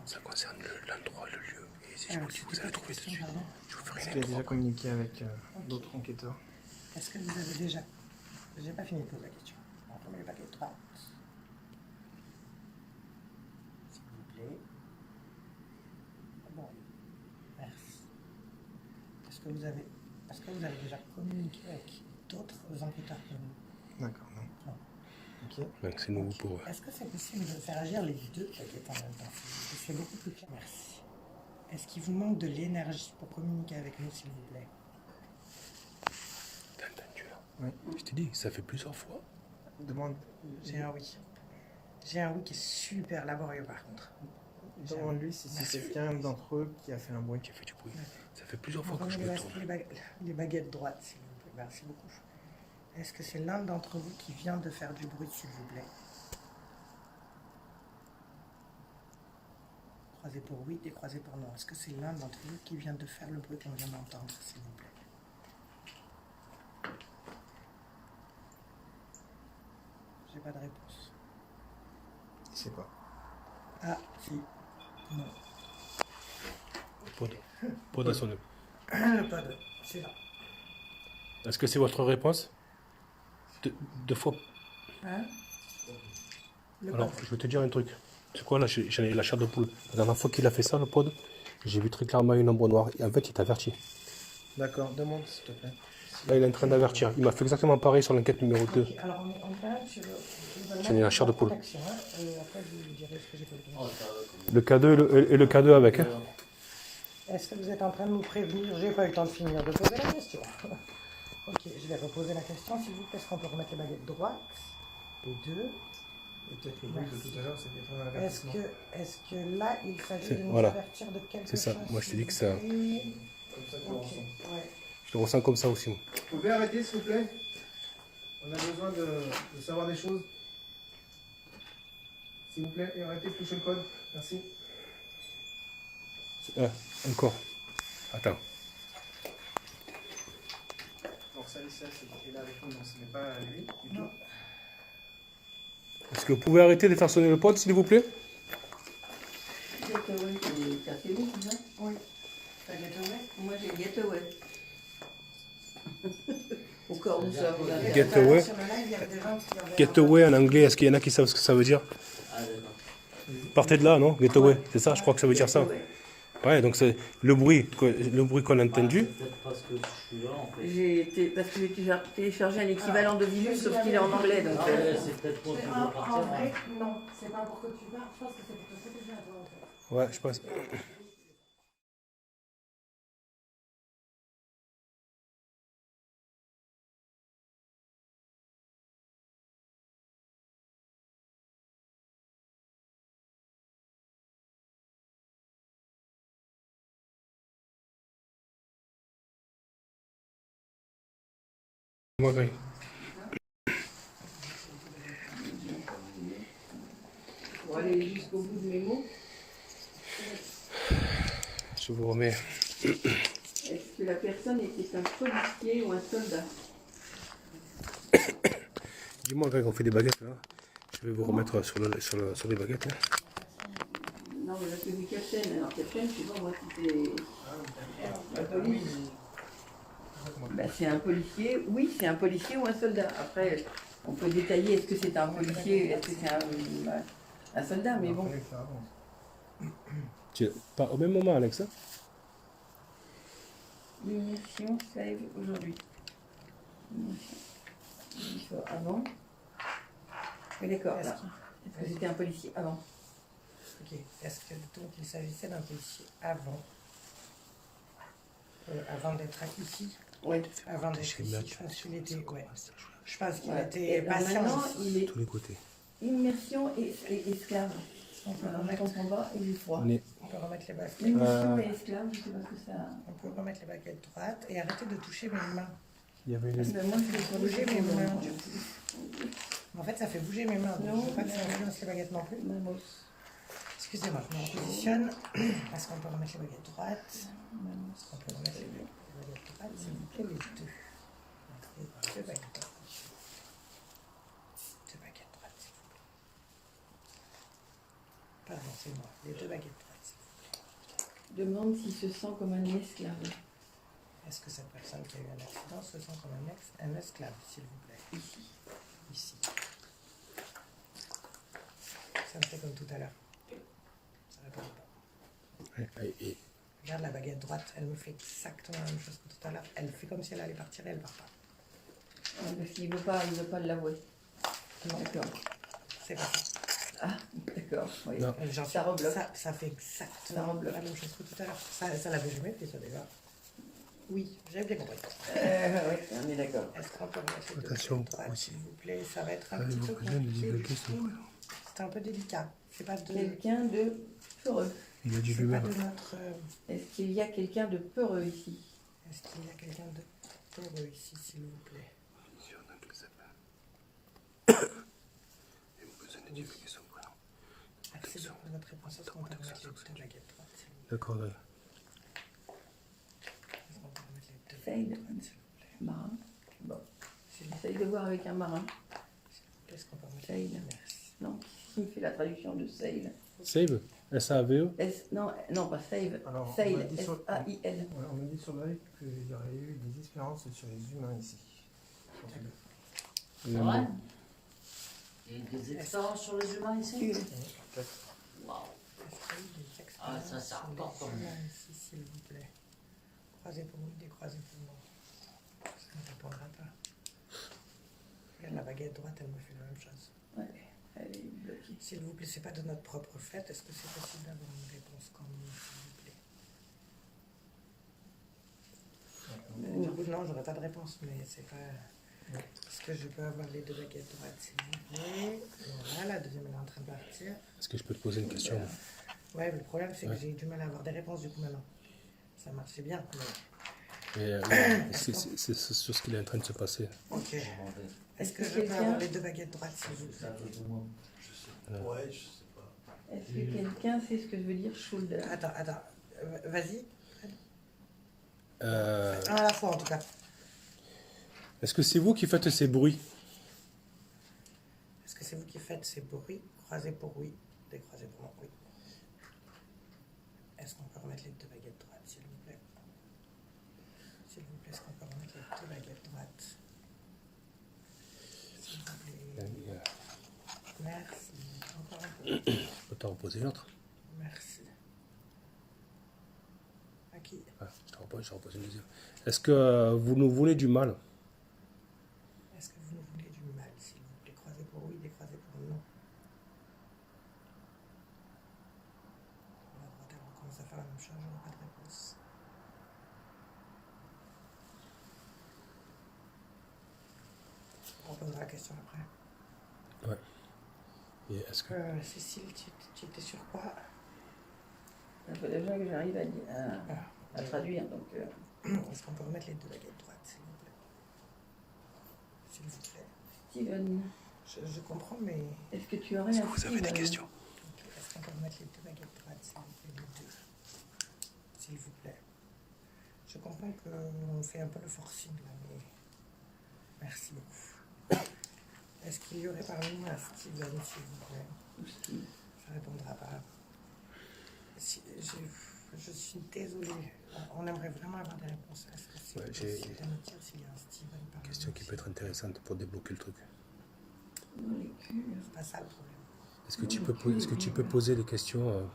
B: ça concerne l'endroit, le lieu. Et si je vous dis, vous allez trouver tout de suite. Je vous ferai
C: Est-ce
B: une
C: qu'il a
B: intro.
C: déjà communiqué avec d'autres enquêteurs?
E: Est-ce que vous avez déjà... J'ai pas fini de poser la question. On remet les baguettes droites. S'il vous plaît. Bon. Merci. Est-ce que vous avez déjà communiqué avec d'autres enquêteurs que nous?
C: D'accord, non.
E: Non.
C: Ok.
B: Donc c'est nouveau pour eux.
E: Est-ce que c'est possible de faire agir les 2 baguettes en même temps? C'est beaucoup plus clair. Merci. Est-ce qu'il vous manque de l'énergie pour communiquer avec nous, s'il vous plaît?
B: T'as entendu là?
C: Oui.
B: Je t'ai dit, ça fait plusieurs fois.
C: Demande.
E: J'ai un oui. J'ai un oui qui est super laborieux par contre.
C: Demande-lui si c'est quelqu'un d'entre eux qui a fait un bruit.
B: Qui a fait du bruit. Ça fait plusieurs fois que je
E: Revenez
B: me tourne.
E: les baguettes droites, s'il vous plaît. Merci beaucoup. Est-ce que c'est l'un d'entre vous qui vient de faire du bruit, s'il vous plaît? Croisez pour oui, décroisez pour non. Est-ce que c'est l'un d'entre vous qui vient de faire le bruit qu'on vient d'entendre, s'il vous plaît? J'ai pas de réponse.
C: Il sait pas.
E: Ah, si. Non.
B: Pod à son.
E: Le pod, c'est là.
B: Est-ce que c'est votre réponse? Deux fois.
E: Hein? Le
B: Alors,
E: pod.
B: je vais te dire un truc. C'est quoi là? J'en ai la chair de poule. La dernière fois qu'il a fait ça, le pod, j'ai vu très clairement une ombre noire. Et en fait, il t'a averti.
C: D'accord, demande s'il te plaît.
B: Là, il est en train d'avertir. Il m'a fait exactement pareil sur l'enquête numéro 2.
D: Ok, alors on est en train sur le.
B: J'en ai la chair de poule.
D: Protection, hein, après, je vous dirai ce que j'ai fait.
G: Oh, ça va, comme-
B: Le K2 et le K2 avec. Hein.
D: Est-ce que vous êtes en train de nous prévenir? J'ai pas eu le temps de finir de poser la question. Ok, je vais reposer la question, s'il vous plaît. Est-ce qu'on peut remettre les baguettes droites? Les deux.
C: Et peut-être les bruits de tout à l'heure, c'est peut-être un
D: Est-ce
C: avertissement.
D: que là, il s'agit de nous
B: voilà.
D: avertir de quelque
B: C'est
D: chose?
B: ça. Moi, je te dis que ça.
C: Comme ça que je le
D: Ok,
C: ressens.
D: ouais.
B: Je le ressens comme ça aussi. Moi.
C: Vous pouvez arrêter, s'il vous plaît? On a besoin de savoir des choses. S'il vous plaît, et arrêtez de toucher le code. Merci.
B: Encore. Attends.
C: Donc ça, c'est là avec nous, non, ce n'est pas lui du tout.
B: Est-ce que vous pouvez arrêter de faire sonner le pod, s'il vous plaît?
E: Getaway, c'est café oui, c'est ça?
D: Oui. T'as Getaway?
E: Moi j'ai Getaway. Au cas où ça vous intéresse.
B: Getaway.
D: Sur le live, il y avait des gens qui avaient-
B: Getaway en anglais, est-ce qu'il y en a qui savent ce que ça veut dire?
G: Ah, d'accord.
B: Partez de là, non? Getaway, c'est ça? Je crois que ça veut dire ça.
E: Getaway.
B: Ouais, donc c'est le bruit qu'on a entendu.
G: C'est peut-être parce que je suis là, en fait.
E: Parce que j'ai téléchargé un équivalent de virus, sauf qu'il est en anglais. Donc,
G: Ah ouais, c'est peut-être moi qui dois
D: En
G: partir.
D: vrai,
G: hein.
D: non, c'est pas pour que tu parles, je pense que c'est pour te protéger à toi en fait.
B: Ouais, je pense. Moi, oui.
E: pour aller jusqu'au bout de mes mots,
B: Je vous remets.
E: est-ce que la personne était un policier ou un soldat?
B: Dis-moi, quand on fait des baguettes, là, je vais vous remettre sur les baguettes. Là.
E: Non, mais là c'est du capitaine. Alors capitaine, je sais pas moi si c'est un police. Ben, c'est un policier, oui, c'est un policier ou un soldat. Après, on peut détailler est-ce que c'est un policier, est-ce que c'est un soldat, mais bon.
B: Tu es pas au même moment, Alex. Hein?
E: Munitions save aujourd'hui. Munitions. L'histoire avant. Oui, d'accord, là. Est-ce que c'était un policier avant?
D: Ok, est-ce que donc il s'agissait d'un policier avant d'être ici?
E: Oui.
D: Avant d'être ici, je pense qu'il était, ouais. Je pense qu'il était
E: Et là,
D: patient.
E: maintenant, il est
B: Tous les côtés.
E: immersion et esclave.
D: On peut
E: Voilà,
D: remettre,
E: on comprend pas, il est froid.
D: on peut remettre les baguettes.
E: Immersion et esclave, je sais pas ce que ça.
D: On peut remettre les baguettes droites et arrêter de toucher mes mains.
B: Il y avait une...
E: Ben, moi, je vais
D: Bouger mes mains.
E: du
D: En fait, ça fait bouger mes mains. Donc
E: Non.
D: je veux pas que ça influence les baguettes non plus.
E: Mamos.
D: Excusez-moi, je me repositionne. Est-ce qu'on peut remettre les baguettes droites? On peut remettre les baguettes droites, s'il vous plaît, les deux. Les deux baguettes droites. Deux baguettes droites, s'il vous plaît. Pardon, c'est moi. Les deux baguettes droites, s'il vous plaît.
E: Demande s'il se sent comme un esclave.
D: Est-ce que cette personne qui a eu un accident se sent comme un esclave, s'il vous plaît?
E: Ici.
D: Ici. Ça me fait comme tout à l'heure. Ça répond pas.
B: Et
D: Regarde la baguette droite, elle me fait exactement la même chose que tout à l'heure. Elle fait comme si elle allait partir et elle part pas.
E: Parce qu'il veut pas l'avouer.
D: Non,
E: D'accord.
D: c'est pas ça.
E: Ah, d'accord. Oui.
B: Non.
D: Genre,
E: Ça rebloque.
D: ça fait
E: Ça
D: exactement
E: rebloque.
D: la même chose que tout à l'heure. Ça l'avait jamais fait ça déjà. Oui, j'ai bien compris.
E: Oui, on est d'accord.
D: Est-ce qu'on peut remettre les deux
B: Attention,
D: baguettes droites,
B: aussi.
D: s'il vous plaît? Ça va être un
B: allez
D: petit
B: vous
D: peu
B: présenter les
D: compliqué.
B: baguettes, s'il vous plaît.
D: C'est un peu délicat. C'est pas de,
E: Quelqu'un de peureux.
B: Il y a du
D: c'est pas
B: lumière.
D: de notre.
E: Est-ce qu'il y a quelqu'un de peureux ici?
D: Est-ce qu'il y a quelqu'un de peureux ici, s'il vous plaît? Merci beaucoup de votre réponse. Est-ce qu'on peut remettre les deux baguettes droites, s'il vous plaît?
B: D'accord, là.
D: Est-ce qu'on peut remettre les deux
E: Saïd.
D: baguettes droites, s'il vous plaît?
E: Marin. Bon.
D: S'il vous
E: J'essaye de voir avec un marin.
D: plaît, est-ce qu'on peut remettre
E: Saïd.
D: Merci.
E: Non, qui me fait la traduction de Saïd?
B: Save. S-A-V-E.
E: Non, pas Save.
C: Alors, on
E: Saïd.
C: m'a dit sur-
E: S-A-I-L.
C: Ouais, on m'a dit sur le live qu'il y aurait eu des expériences sur les humains ici.
G: C'est vrai? Il y a des expériences sur les humains ici? Waouh.
D: Est-ce qu'il y a eu des expériences
G: Ah, ça, ça
D: sur
G: reporte
D: les
G: comme-
D: humains ici, s'il vous plaît? Croisez pour oui, décroisez pour non. Ça ne répondra pas. Regarde, la baguette droite, elle me fait la même chose.
E: Ouais, elle est bloquée.
D: S'il vous plaît, c'est pas de notre propre fait. Est-ce que c'est possible d'avoir une réponse comme nous, s'il vous plaît? Non, j'aurais pas de réponse, mais c'est pas. Est-ce que je peux avoir les deux baguettes droites, s'il vous plaît? Voilà, la deuxième elle est en train de partir.
B: Est-ce que je peux te poser une question?
D: Ouais, mais le problème c'est
B: Ouais.
D: que j'ai eu du mal à avoir des réponses du coup maintenant. Ça marchait bien, mais.
B: C'est sur ce qu'il est en train de se passer.
D: Ok. Est-ce que
E: Est-ce
D: je
E: que
D: peux
E: quelqu'un-
D: avoir les deux baguettes droites, s'il vous plaît?
F: Ouais, je sais pas.
E: Est-ce que quelqu'un sait ce que je veux dire shoulder?
D: Attends. Vas-y.
B: Euh,
D: Un à la fois en tout cas.
B: Est-ce que c'est vous qui faites ces bruits?
D: Est-ce que c'est vous qui faites ces bruits? Croisés pour oui, décroisés pour non, oui. Est-ce qu'on peut remettre les deux baguettes droites, s'il vous plaît? S'il vous plaît, est-ce qu'on peut remettre les deux baguettes droites? S'il vous plaît. Merci. Encore un peu.
B: Je peux t'en reposer une autre?
D: Merci. À qui?
B: Ah, je t'en repose une deuxième. Est-ce que vous nous voulez du mal?
D: Est-ce que vous nous voulez du mal, s'il vous plaît? Croisés pour oui, décroisés pour non. La droite, elle commence à faire la même chose, j'aurai pas de réponse. On posera la question après.
B: Ouais. Et est-ce que...
D: Cécile, tu étais sur quoi?
E: Il faut déjà que j'arrive à traduire. Donc,
D: Est-ce qu'on peut remettre les deux baguettes droites, s'il vous plaît? S'il vous plaît.
E: Steven,
D: Je comprends, mais...
E: est-ce que tu aurais un
B: Vous avez des
E: Steven?
B: questions?
D: Ok, est-ce qu'on peut remettre les deux baguettes droites, s'il vous plaît, les deux? S'il vous plaît. Je comprends qu'on fait un peu le forcing là, mais... Merci beaucoup. Est-ce qu'il y aurait parmi nous un Steven, s'il vous plaît?
E: Ou Steve?
D: Ça répondra pas. Je suis désolée. On aimerait vraiment avoir des réponses. Est-ce que c'est
B: Ouais,
D: possible de nous dire s'il y a un Steven parmi
B: Question
D: nous?
B: qui peut être intéressante pour débloquer le truc.
E: Molécule.
D: C'est pas ça le problème.
B: Est-ce que tu peux poser des questions,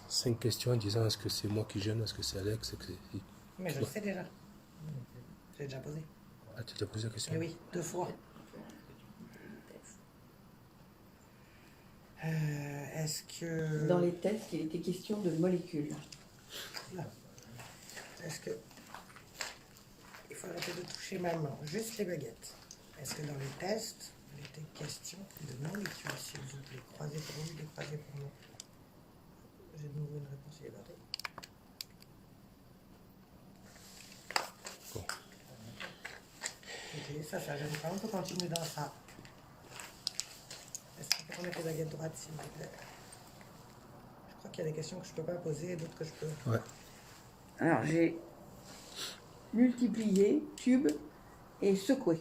B: 5 questions en disant est-ce que c'est moi qui gêne, est-ce que c'est Alex, est-ce que c'est...
D: Mais je le sais déjà. J'ai déjà posé.
B: Ah, tu as déjà posé la question?
D: Eh oui, 2 fois. Est-ce que...
E: Dans les tests, il était question de molécules.
D: Là. Est-ce que... Il faut arrêter de toucher ma main. Juste les baguettes. Est-ce que dans les tests, il était question de molécules, s'il vous plaît? Croisé pour oui, décroisé pour non. J'ai de nouveau une réponse, il est parti.
B: Bon.
D: Ok, ça gêne pas. On peut continuer dans ça. Est-ce qu'on peut remettre les baguettes droites, s'il vous plaît? Je crois qu'il y a des questions que je peux pas poser et d'autres que je peux.
B: Ouais.
E: Alors, j'ai multiplié, cube et secoué.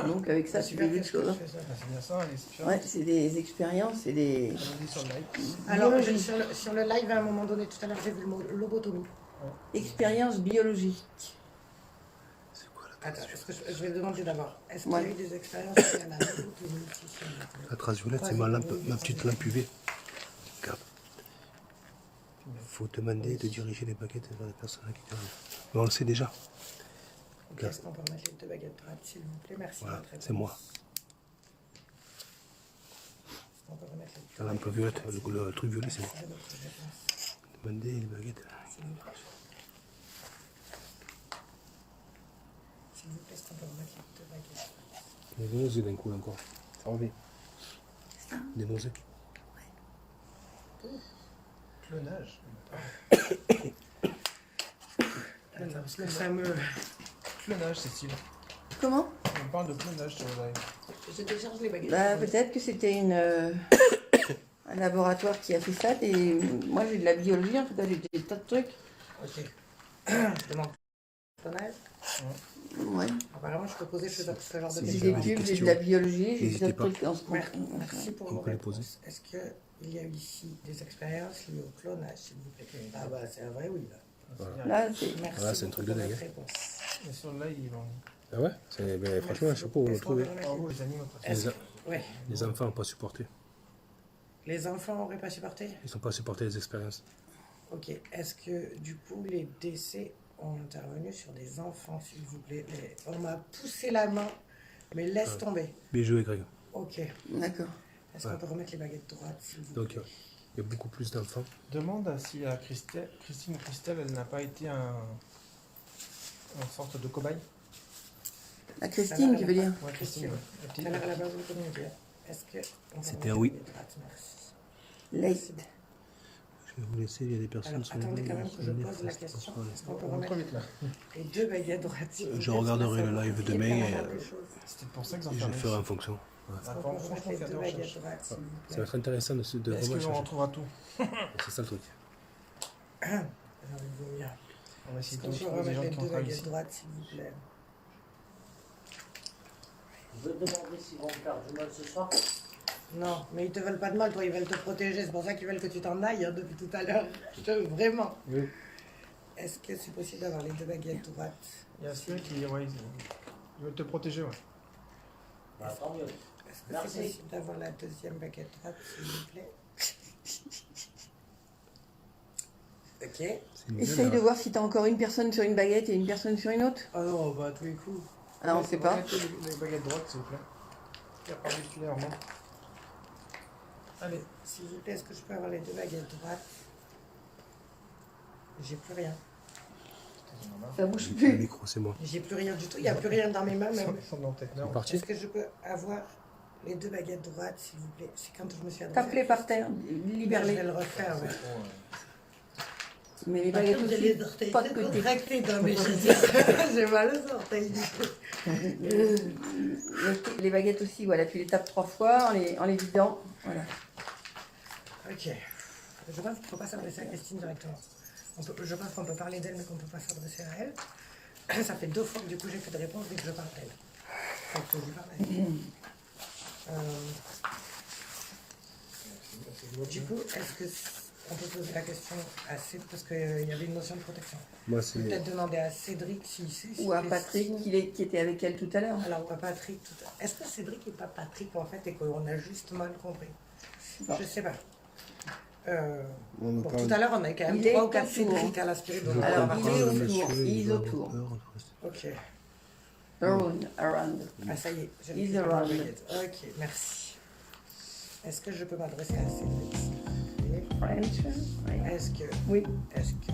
E: Donc, avec ça,
D: C'est
E: tu
D: super,
E: fais des
D: qu'est-ce que
E: choses.
D: je
E: hein.
D: fais ça?
C: C'est bien ça, les expériences.
E: Ouais, c'est des expériences, c'est des...
C: On dit sur le live.
D: Alors,
E: Biologie.
D: sur le live, à un moment donné, tout à l'heure, j'ai vu le mot lobotomie.
E: expériences biologiques.
B: C'est quoi la
D: Attends, est-ce que je vais le demander d'abord. Est-ce qu'il
E: Ouais.
D: y a eu des expériences liées à la lobotomie ici?
B: La trace violette, c'est ma petite lampe UV. Regarde. Faut demander de diriger les baguettes vers la personne qui t'arrive. Mais on le sait déjà.
D: Ok, est-ce qu'on peut remettre les deux baguettes droites, s'il vous plaît? Merci.
B: Voilà,
D: de votre réponse.
B: c'est moi.
D: Est-ce qu'on peut remettre les deux
B: La lampe
D: baguettes
B: violette,
D: droites,
B: le truc violet, c'est moi.
D: s'il vous plaît? Merci de votre réponse.
B: Demander les baguettes.
D: S'il vous plaît. S'il vous plaît, est-ce qu'on peut remettre les deux baguettes droites?
B: Des nausées d'un coup encore. Ça revient. Des nausées.
C: Clonage.
D: Attends, parce que ça me...
C: Clonage, Cécile.
E: Comment?
C: On parle de clonage sur le live.
D: Je décharge les baguettes.
E: Bah, peut-être que c'était un laboratoire qui a fait ça. Et moi, j'ai de la biologie, en tout cas, j'ai des tas de trucs.
D: Ok. Je demande clonage.
E: Ouais.
D: Apparemment, je peux poser ce genre de
B: Si
E: J'ai
B: vous
D: questions.
E: des
B: avez des
E: tubes, j'ai de
B: questions,
E: la biologie, j'ai des tas
B: n'hésitez
E: de
B: pas.
E: trucs en ce moment.
D: Merci pour
B: Vous
D: vos
B: pouvez les poser.
D: réponses. Est-ce qu'il y a eu ici des expériences liées au clonage, s'il vous plaît? Ah bah, c'est un vrai oui, là.
E: Là, c'est...
D: Merci
B: Voilà, c'est un truc de
D: beaucoup pour
B: dingue,
D: votre
B: hein.
D: réponse.
C: Mais sur le live, ils vont.
B: Ah ouais ben, franchement, je sais pas où on le
D: Est-ce qu'on
B: trouve.
D: peut remettre
C: Bravo, les animaux.
D: Est-ce- Ouais.
B: Les enfants n'ont pas supporté.
D: Les enfants n'auraient pas supporté?
B: Ils n'ont pas supporté les expériences.
D: Ok. Est-ce que, du coup, les décès ont intervenu sur des enfants, s'il vous plaît. On m'a poussé la main, mais laisse tomber.
B: Bien joué, Greg.
D: Ok.
E: D'accord.
D: Est-ce qu'on peut remettre les baguettes droites, s'il vous
B: Donc,
D: plaît?
B: il y a beaucoup plus d'enfants.
C: Demande si Christine Christelle, elle n'a pas été une sorte de cobaye.
E: La Christine, tu veux dire?
C: Ouais, Christine. Ouais. La petite-
D: Ça a l'air à la base de communiquer. Est-ce que... on va
B: C'était
D: remettre
B: un oui.
D: les baguettes droites? Merci.
E: Late.
B: Je vais vous laisser, il y a des personnes
D: Alors,
B: sur le
D: attendez
B: live,
D: quand même que je
B: les
D: pose la
B: fesses,
D: question.
B: voilà.
D: Est-ce qu'on peut
C: On va
D: remettre
C: trop vite là.
D: les 2 baguettes droites, s'il vous plaît?
B: Je regarderai le
D: Ça va
B: live
D: faire
B: demain
D: vraiment
B: et,
D: quelque chose.
C: C'était pour ça que
B: Et je
C: j'en
B: ferai en fonction. Voilà.
D: Est-ce qu'on peut remettre les 2 baguettes droites, s'il vous
B: Ça va
D: plaît?
B: être intéressant de
C: Est-ce
B: vraiment
C: qu'on
B: chercher.
C: retrouvera tout?
B: C'est ça le truc.
D: J'ai envie de vomir.
C: On va essayer
D: Est-ce
C: de
D: qu'on peut
C: trouver des
D: remettre
C: gens
D: les
C: qui
D: 2
C: ont travaillé
D: baguettes
C: ici.
D: droites, s'il vous plaît?
G: Je vais te demander s'ils vont me faire du mal ce soir.
D: Non, mais ils te veulent pas de mal, toi, ils veulent te protéger. C'est pour ça qu'ils veulent que tu t'en ailles hein, depuis tout à l'heure. Vraiment.
C: Oui.
D: Est-ce que c'est possible d'avoir les 2 baguettes droites?
C: Il y a celui qui ouais, ils veulent te protéger. Ouais.
G: Bah, tant mieux.
D: Est-ce que
G: Merci.
D: c'est possible d'avoir la 2e baguette droite, s'il vous plaît? Ok.
B: C'est une
E: Essaye
B: belle,
E: de voir si t'as encore une personne sur une baguette et une personne sur une autre.
D: Oh non, bah, à tous les coups.
E: Alors, on sait pas.
C: Remettez les baguettes droites, s'il vous plaît. Perpendiculairement. Allez.
D: S'il vous plaît, est-ce que je peux avoir les 2 baguettes droites? J'ai plus rien.
E: Ça bouge
B: Le
E: plus.
B: micro, c'est moi.
D: J'ai plus rien du tout. Il n'y a plus rien dans mes mains, même.
C: Ils sont dans tête.
B: C'est parti.
D: Est-ce que je peux avoir les 2 baguettes droites, s'il vous plaît? C'est quand je me suis adressée.
E: Tape-les par terre,
D: Je vais
E: libère-les.
D: le refaire, ouais.
E: Mais les baguettes
D: J'ai
E: aussi,
D: les orteils
E: pas de
D: très
E: côté.
D: contractés dans mes J'ai mal aux orteils, du coup.
E: Les baguettes aussi, voilà, tu les tapes 3 fois en les vidant. Voilà.
D: Ok. Je pense qu'il ne faut pas s'adresser à Christine directement. Je pense qu'on peut parler d'elle, mais qu'on ne peut pas s'adresser à elle. Ça fait 2 fois que du coup j'ai fait de réponse dès que je parle d'elle. Faut que je lui parle d'elle. Du coup, est-ce que on peut poser la question à Cédric, parce qu'il y avait une notion de protection.
B: Moi,
D: Je vais peut-être demander à Cédric s'il sait.
E: Ou à Patrick qui était avec elle tout à l'heure.
D: Alors, ou à Patrick. Est-ce que Cédric n'est pas Patrick en fait et qu'on a juste mal compris? Je sais pas. Bon, tout à l'heure, on avait quand même
E: Il est
D: 3 ou 4
E: autour.
D: Cédric à l'aspirine. donc on va
E: Alors,
D: voir.
E: il est autour. Il est autour.
D: Ok.
E: Around.
D: Ah, ça y est. j'ai
E: He's
D: le truc dans
E: around.
D: ma baguette. Ok, merci. Est-ce que je peux m'adresser à Cédric?
E: French. Oui.
D: Est-ce que...
E: Oui.
D: Est-ce que...